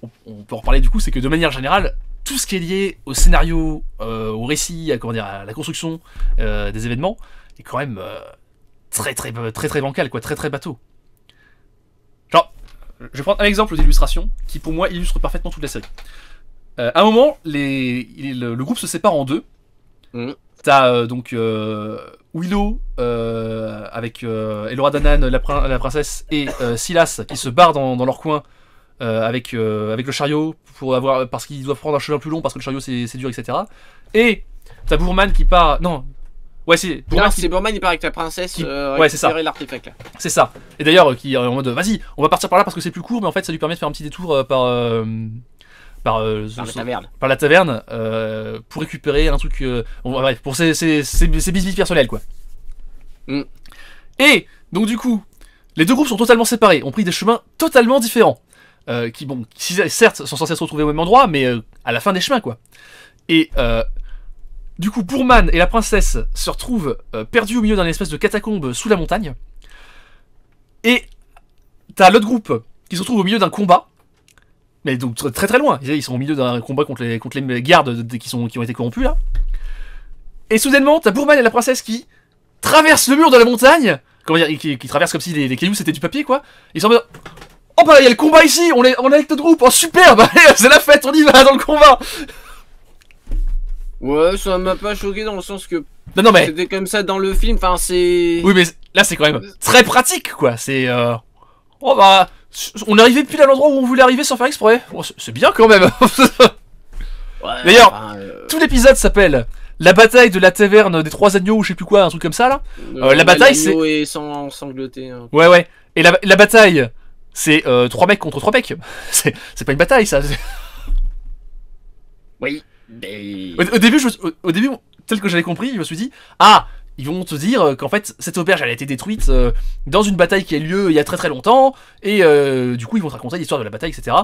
on peut en reparler du coup, c'est que de manière générale, tout ce qui est lié au scénario, au récit, à la construction des événements, est quand même très bancal, quoi, très bateau. Genre, je vais prendre un exemple d'illustration qui pour moi illustre parfaitement toute la série. À un moment, le groupe se sépare en deux. T'as donc Willow avec Elora Danan, la princesse, et Silas qui se barrent dans leur coin avec le chariot parce qu'ils doivent prendre un chemin plus long parce que le chariot c'est dur, etc. Et t'as Boorman qui part. Non. Ouais, c'est Boorman, il part avec la princesse récupérer l'artefact là. C'est ça. Et d'ailleurs, qui est en mode vas-y, on va partir par là parce que c'est plus court, mais en fait ça lui permet de faire un petit détour par la taverne pour récupérer un truc pour ses bisbis personnels, quoi. Et donc du coup, les deux groupes sont totalement séparés, ont pris des chemins totalement différents. Qui, bon, certes, sont censés se retrouver au même endroit, mais à la fin des chemins, quoi. Et du coup, Boorman et la princesse se retrouvent perdus au milieu d'un espèce de catacombe sous la montagne. Et t'as l'autre groupe qui se retrouve au milieu d'un combat. Mais donc très très loin. Ils sont au milieu d'un combat contre les gardes qui ont été corrompus, là. Et soudainement, t'as Boorman et la princesse qui traversent le mur de la montagne. Comment dire, qui traversent comme si les cailloux c'était du papier, quoi. Ils sont en mode... Oh bah, il y a le combat ici, on est avec notre groupe, oh super, bah c'est la fête, on y va dans le combat. Ouais, ça m'a pas choqué dans le sens que non, mais... c'était comme ça dans le film, enfin c'est... Oui mais là c'est quand même très pratique, quoi, c'est... Oh bah, on est arrivé pile à l'endroit où on voulait arriver sans faire exprès, oh, c'est bien quand même. Ouais, d'ailleurs, tout l'épisode s'appelle la bataille de la taverne des trois agneaux ou je sais plus quoi, un truc comme ça là. La bataille c'est... et sangloté. Hein. Ouais, et la bataille... C'est 3 mecs contre 3 mecs. C'est pas une bataille, ça. Oui, mais... Au début, tel que j'avais compris, je me suis dit, ah, ils vont te dire qu'en fait, cette auberge, elle a été détruite dans une bataille qui a eu lieu il y a très très longtemps, et du coup, ils vont te raconter l'histoire de la bataille, etc.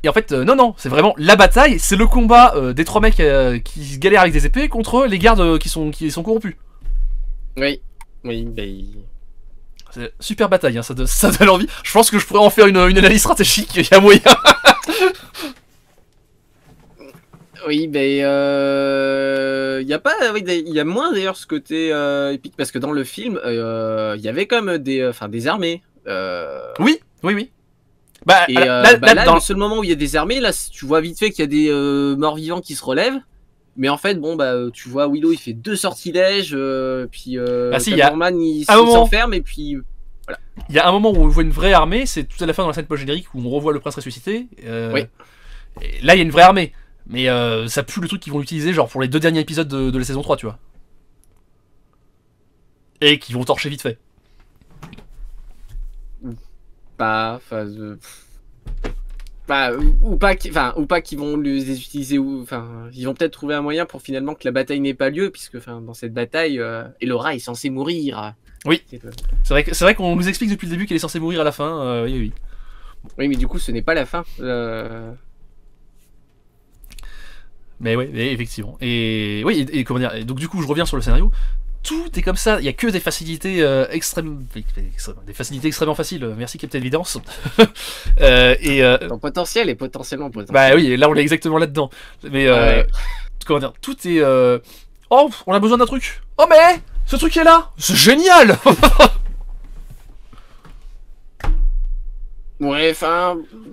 Et en fait, non, c'est vraiment la bataille, c'est le combat des 3 mecs qui se galèrent avec des épées contre les gardes qui sont corrompus. Oui, c'est super bataille, hein, ça donne envie. Je pense que je pourrais en faire une analyse stratégique, il y a moyen. Oui, mais il y a pas, il y a moins d'ailleurs ce côté épique parce que dans le film, il y avait quand même des armées. Oui. Bah, et là, dans le seul moment où il y a des armées, là, tu vois vite fait qu'il y a des morts-vivants qui se relèvent. Mais en fait, bon, bah, tu vois, Willow, il fait 2 sortilèges, puis Norman, il s'enferme, et puis voilà. Il y a un moment où on voit une vraie armée, c'est tout à la fin dans la scène post-générique où on revoit le prince ressuscité. Oui. Et là, il y a une vraie armée, mais ça pue le truc qu'ils vont utiliser, genre pour les 2 derniers épisodes de la saison 3, tu vois. Et qui vont torcher vite fait. Ou pas qu'ils vont les utiliser, ils vont peut-être trouver un moyen pour finalement que la bataille n'ait pas lieu, puisque dans cette bataille, Elora est censée mourir. Oui, c'est vrai qu'on nous explique depuis le début qu'elle est censée mourir à la fin, oui. Oui, mais du coup, ce n'est pas la fin. Mais oui, effectivement. Et oui, et comment dire, et donc du coup, je reviens sur le scénario. Tout est comme ça, il y a que des facilités des facilités extrêmement faciles. Merci Captain Evidence. Ton potentiel est potentiellement potentiel. Bah oui, là on est exactement là-dedans. Mais comment dire, tout est oh, on a besoin d'un truc. Oh mais ce truc est là, c'est génial. Ouais,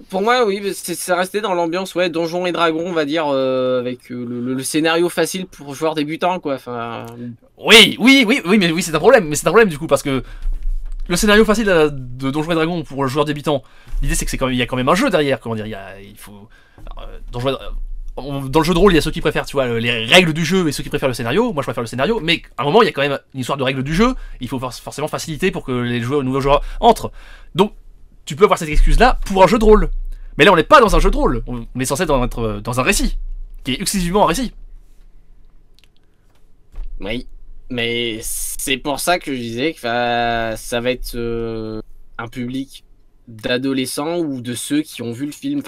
pour moi, oui, ça restait dans l'ambiance, ouais, Donjons et Dragons, on va dire, avec le scénario facile pour joueurs débutants, quoi. Oui, mais oui, c'est un problème. Mais c'est un problème du coup parce que le scénario facile de Donjons et Dragons pour le joueur débutant, l'idée c'est que il y a quand même un jeu derrière. Comment dire, il faut dans le jeu de rôle, il y a ceux qui préfèrent, tu vois, les règles du jeu et ceux qui préfèrent le scénario. Moi, je préfère le scénario, mais à un moment, il y a quand même une histoire de règles du jeu. Il faut forcément faciliter pour que les nouveaux joueurs entrent. Donc tu peux avoir cette excuse-là pour un jeu de rôle. Mais là, on n'est pas dans un jeu de rôle. On est censé être dans un récit, qui est exclusivement un récit. Oui, mais c'est pour ça que je disais que ça va être un public d'adolescents ou de ceux qui ont vu le film.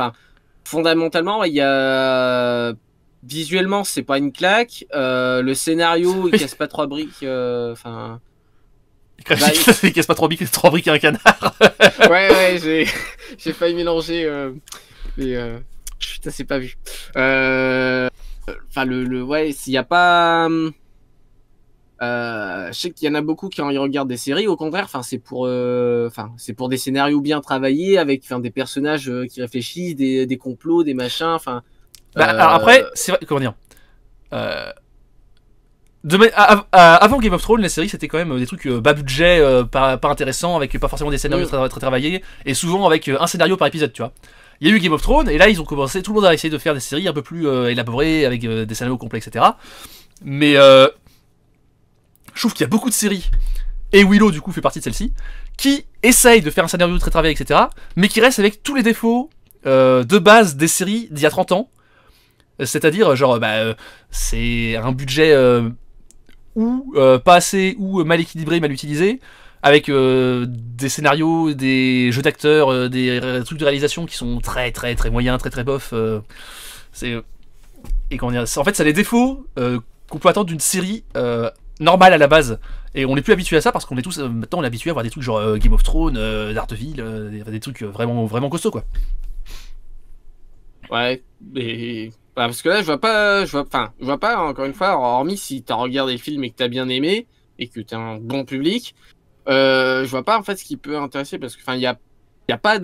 Fondamentalement, il y a... Visuellement, c'est pas une claque. Le scénario, il casse pas 3 briques. Il casse pas 3 briques et un canard. Ouais, j'ai failli mélanger, mais putain, c'est pas vu. Ouais, s'il y a pas, je sais qu'il y en a beaucoup qui regardent des séries. Au contraire, c'est pour des scénarios bien travaillés avec, des personnages qui réfléchissent, des complots, des machins. Alors après, c'est vrai, comment dire. Avant Game of Thrones, les séries c'était quand même des trucs bas budget, pas intéressants, avec pas forcément des scénarios très travaillés, et souvent avec un scénario par épisode, tu vois. Il y a eu Game of Thrones, et là ils ont commencé, tout le monde a essayé de faire des séries un peu plus élaborées, avec des scénarios complets, etc. Mais je trouve qu'il y a beaucoup de séries, et Willow du coup fait partie de celle-ci, qui essayent de faire un scénario très travaillé, etc., mais qui restent avec tous les défauts de base des séries d'il y a 30 ans. C'est-à-dire, c'est un budget ou pas assez, ou mal équilibré, mal utilisé. avec des scénarios, des jeux d'acteurs, des trucs de réalisation qui sont très très très moyens, très très bof. Et comment dire, en fait, ça a les défauts qu'on peut attendre d'une série normale à la base. Et on n'est plus habitué à ça parce qu'on est tous maintenant on est habitué à voir des trucs genre Game of Thrones, Daredevil, des trucs vraiment vraiment costauds quoi. Ouais, et parce que là je vois pas encore une fois, hormis si t'as regardé le film et que t'as bien aimé et que t'es un bon public, je vois pas en fait ce qui peut intéresser parce que enfin y a pas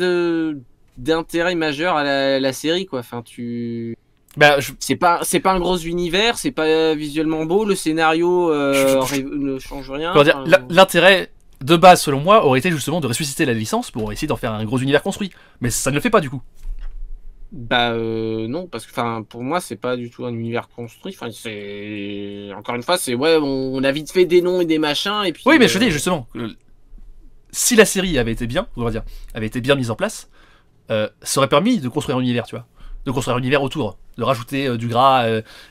d'intérêt majeur à la série quoi. Enfin c'est pas un gros univers, c'est pas visuellement beau, le scénario ne change rien. L'intérêt de base selon moi aurait été justement de ressusciter la licence pour essayer d'en faire un gros univers construit, mais ça ne le fait pas du coup. Bah non, parce que enfin pour moi c'est pas du tout un univers construit. Enfin c'est encore une fois c'est ouais on a vite fait des noms et des machins et puis. Oui mais je dis justement si la série avait été bien, on va dire, avait été bien mise en place, ça aurait permis de construire un univers, tu vois, de construire un univers autour, de rajouter du gras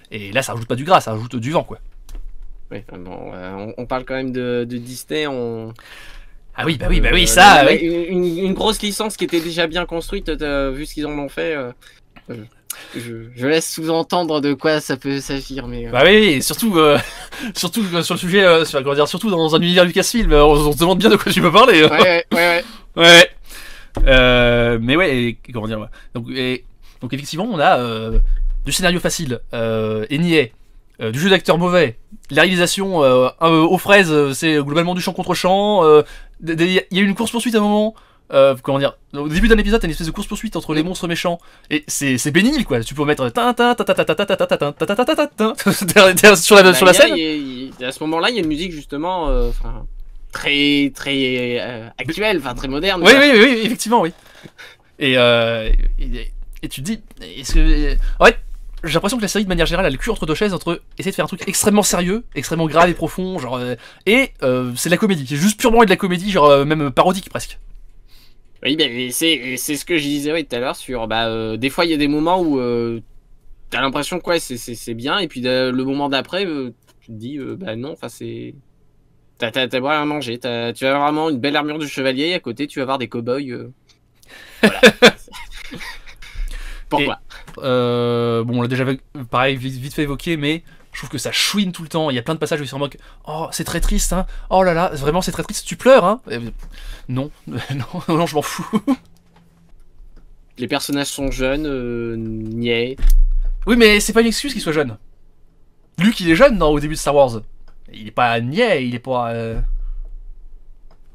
et là ça rajoute pas du gras, ça rajoute du vent quoi. Oui bon on parle quand même de Disney Ah oui, bah oui, ça. Oui. Une grosse licence qui était déjà bien construite, vu ce qu'ils en ont fait. Je laisse sous-entendre de quoi ça peut s'agir, mais. Bah oui, et surtout sur le sujet, surtout dans un univers Lucasfilm, on se demande bien de quoi tu peux parler. Ouais. Mais ouais, comment dire. Ouais. Donc effectivement, on a du scénario facile et niais. Du jeu d'acteur mauvais, la réalisation aux fraises, c'est globalement du champ contre champ. Il y a une course poursuite à un moment. Comment dire, au début d'un épisode, t'as une espèce de course poursuite entre les monstres méchants et c'est bénigne quoi. Tu peux mettre sur la scène. À ce moment-là, il y a une musique justement, très très actuelle, très moderne. Oui, effectivement, oui. Et tu te dis, est-ce que ouais. J'ai l'impression que la série de manière générale a le cul entre deux chaises entre essayer de faire un truc extrêmement sérieux, extrêmement grave et profond, genre et c'est de la comédie, c'est juste purement de la comédie, genre même parodique presque. Oui, mais c'est ce que je disais tout à l'heure sur des fois il y a des moments où t'as l'impression que ouais, c'est bien et puis le moment d'après tu te dis non, enfin c'est t'as rien à manger, tu vas avoir vraiment une belle armure du chevalier et à côté tu vas avoir des cow-boys voilà. Pourquoi bon, on l'a déjà pareil vite fait évoquer, mais je trouve que ça chouine tout le temps. Il y a plein de passages où ils sont en mode oh, c'est très triste, hein. Oh là là, vraiment, c'est très triste. Tu pleures, hein. Non, non, je m'en fous. Les personnages sont jeunes, niais. Oui, mais c'est pas une excuse qu'il soit jeune. Luke, il est jeune au début de Star Wars. Il est pas niais, il est pas.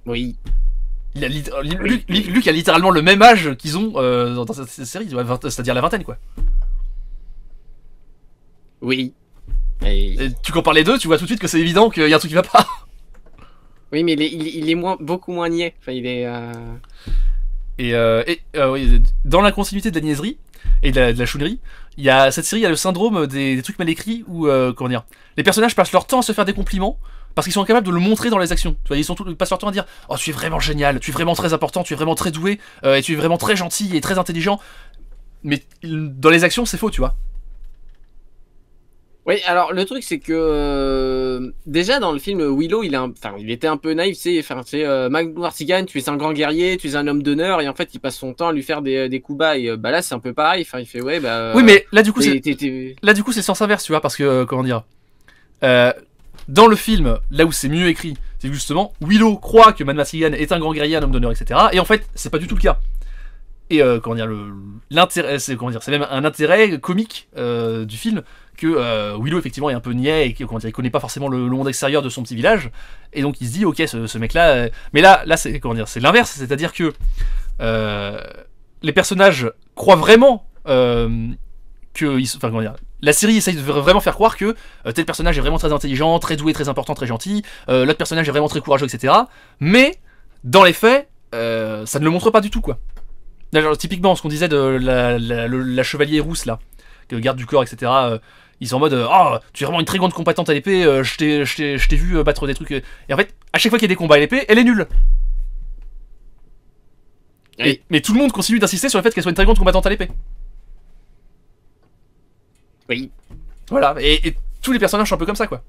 Oui. Luke a littéralement le même âge qu'ils ont dans cette série, c'est-à-dire la vingtaine, quoi. Oui. Et tu compares les deux, tu vois tout de suite que c'est évident qu'il y a un truc qui va pas. Oui, mais il est beaucoup moins niais. Enfin, il est. Oui, dans la continuité de la niaiserie et de la chouinerie, il y a cette série, il y a le syndrome des trucs mal écrits où comment dire, les personnages passent leur temps à se faire des compliments. Parce qu'ils sont incapables de le montrer dans les actions. Tu vois, ils passent leur temps à dire oh, tu es vraiment génial, tu es vraiment très important, tu es vraiment très doué, et tu es vraiment très gentil et très intelligent. Mais dans les actions, c'est faux, tu vois. Oui, alors le truc c'est que déjà dans le film Willow, il était un peu naïf, tu sais, Mac Martigan, tu es un grand guerrier, tu es un homme d'honneur, et en fait il passe son temps à lui faire des coups bas, et là c'est un peu pareil, il fait ouais oui, mais là du coup c'est le sens inverse, tu vois, parce que comment dire. Dans le film, là où c'est mieux écrit, c'est justement Willow croit que Mad Martigan est un grand guerrier, un homme d'honneur, etc. Et en fait, c'est pas du tout le cas. Et comment dire, l'intérêt, c'est même un intérêt comique du film que Willow effectivement est un peu niais et qu'il connaît pas forcément le monde extérieur de son petit village. Et donc il se dit ok, ce mec-là, mais là c'est comment dire, c'est l'inverse, c'est-à-dire que les personnages croient vraiment comment dire, la série essaye de vraiment faire croire que tel personnage est vraiment très intelligent, très doué, très important, très gentil, l'autre personnage est vraiment très courageux, etc. Mais, dans les faits, ça ne le montre pas du tout, quoi. Genre, typiquement, ce qu'on disait de la chevalier rousse, là, que garde du corps, etc., ils sont en mode oh, tu es vraiment une très grande combattante à l'épée, je t'ai vu battre des trucs. Et en fait, à chaque fois qu'il y a des combats à l'épée, elle est nulle. Oui. Mais tout le monde continue d'insister sur le fait qu'elle soit une très grande combattante à l'épée. Oui. Voilà, et tous les personnages sont un peu comme ça, quoi.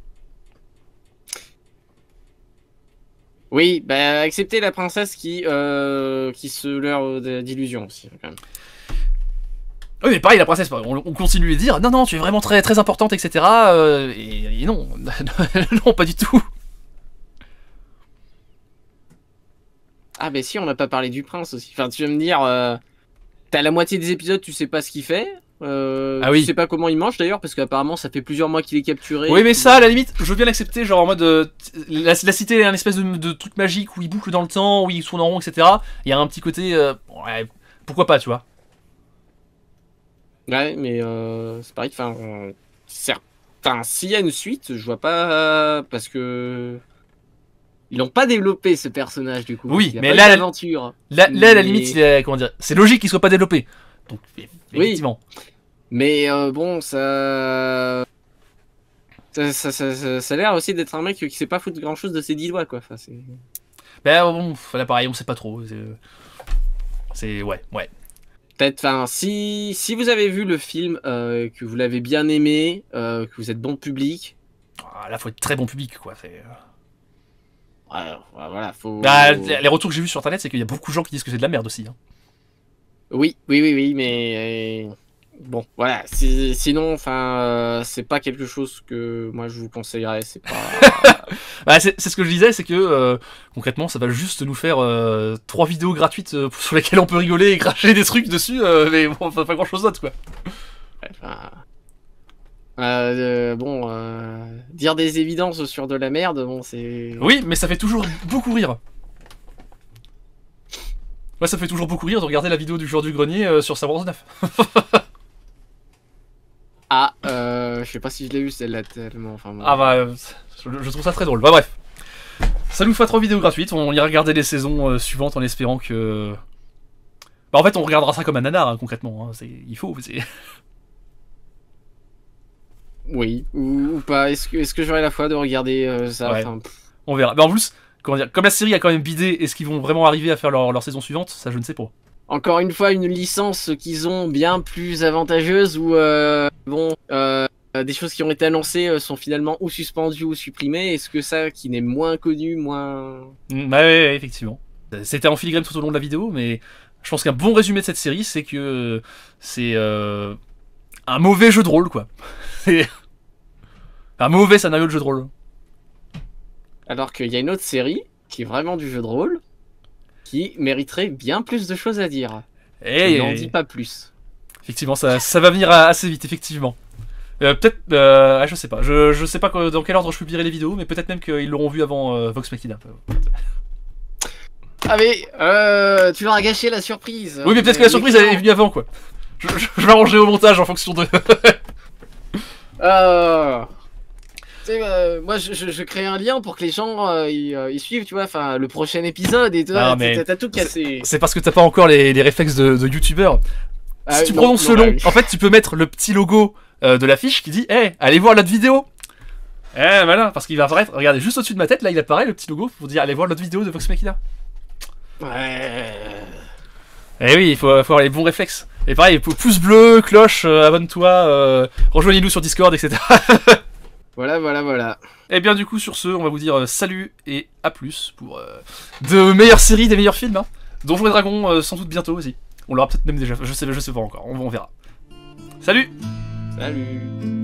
Oui, bah accepter la princesse qui se leurre d'illusions aussi, quand même. Oui, mais pareil, la princesse, on continue de dire non, non, tu es vraiment très, très importante, etc. Et non, non, pas du tout. Ah, bah si, on n'a pas parlé du prince aussi. Enfin, tu vas me dire, t'as la moitié des épisodes, tu sais pas ce qu'il fait. Ah oui. Tu sais pas comment il mange d'ailleurs, parce qu'apparemment ça fait plusieurs mois qu'il est capturé. Oui, mais ça, à la limite, je veux bien l'accepter, genre en mode. La cité est un espèce de truc magique où il boucle dans le temps, où il tourne en rond, etc. Il y a un petit côté. Ouais, pourquoi pas, tu vois. Ouais, mais c'est pareil, enfin, s'il y a une suite, je vois pas, parce que ils l'ont pas développé ce personnage du coup. Oui, mais là, l'aventure. Là, à la limite, comment dire, c'est logique qu'il soit pas développé. Donc, effectivement. Oui, mais bon, ça a l'air aussi d'être un mec qui sait pas foutre grand chose de ses 10 doigts, quoi. Enfin, ben bon, là pareil, on sait pas trop. Ouais. Peut-être, enfin, si vous avez vu le film, que vous l'avez bien aimé, que vous êtes bon public. Ah, là, faut être très bon public, quoi. Ouais, voilà, faut. Bah, les retours que j'ai vus sur internet, c'est qu'il y a beaucoup de gens qui disent que c'est de la merde aussi. Hein. Oui, mais bon, voilà. Sinon, enfin, c'est pas quelque chose que moi je vous conseillerais. C'est pas. Bah, c'est ce que je disais, c'est que concrètement, ça va juste nous faire 3 vidéos gratuites sur lesquelles on peut rigoler et cracher des trucs dessus, mais bon, pas grand chose d'autre, quoi. Enfin. Dire des évidences sur de la merde, bon, c'est. Oui, mais ça fait toujours beaucoup rire. Moi, ça fait toujours beaucoup rire de regarder la vidéo du joueur du grenier sur Sabre 9. Ah, je sais pas si je l'ai eu celle-là tellement. Enfin, bon. Ah bah, je trouve ça très drôle. Bah bref, ça nous fait 3 vidéos gratuites. On ira regarder les saisons suivantes en espérant que. Bah en fait, on regardera ça comme un nanar, hein, concrètement. Hein. Il faut. Oui, ou pas. Est-ce que j'aurai la foi de regarder ça? Ouais. Enfin, on verra. Mais en plus, comment dire, comme la série a quand même bidé, est-ce qu'ils vont vraiment arriver à faire leur saison suivante? Ça, je ne sais pas. Encore une fois, une licence qu'ils ont bien plus avantageuse où, des choses qui ont été annoncées sont finalement ou suspendues ou supprimées. Est-ce que ça, qui n'est moins connu, moins... Ouais, effectivement. C'était en filigrane tout au long de la vidéo, mais je pense qu'un bon résumé de cette série, c'est que c'est un mauvais jeu de rôle, quoi. C'est un mauvais scénario de jeu de rôle. Alors qu'il y a une autre série, qui est vraiment du jeu de rôle, qui mériterait bien plus de choses à dire. Et n'en dis pas plus. Effectivement, ça va venir assez vite, effectivement. Peut-être, je sais pas. Je sais pas dans quel ordre je publierai les vidéos, mais peut-être même qu'ils l'auront vu avant Vox Machina. Ah mais, tu leur as gâché la surprise. Oui, mais peut-être que la surprise elle est venue avant, quoi. Je vais arranger au montage en fonction de... moi je crée un lien pour que les gens ils suivent, tu vois, enfin le prochain épisode et toi, t'as tout cassé. C'est parce que t'as pas encore les réflexes de youtubeur. Si tu prononces ce nom, en fait tu peux mettre le petit logo de l'affiche qui dit hey, allez voir notre vidéo. Voilà, parce qu'il va apparaître, regardez, juste au-dessus de ma tête, là il apparaît le petit logo pour dire allez voir notre vidéo de Vox Machina. Ouais. Eh oui, il faut avoir les bons réflexes. Et pareil, pouce bleu, cloche, abonne-toi, rejoignez-nous sur Discord, etc. Voilà. Et bien du coup sur ce, on va vous dire salut et à plus pour de meilleures séries, des meilleurs films. Hein. Donjons et Dragons sans doute bientôt aussi. On l'aura peut-être même déjà, je sais pas encore, on verra. Salut. Salut.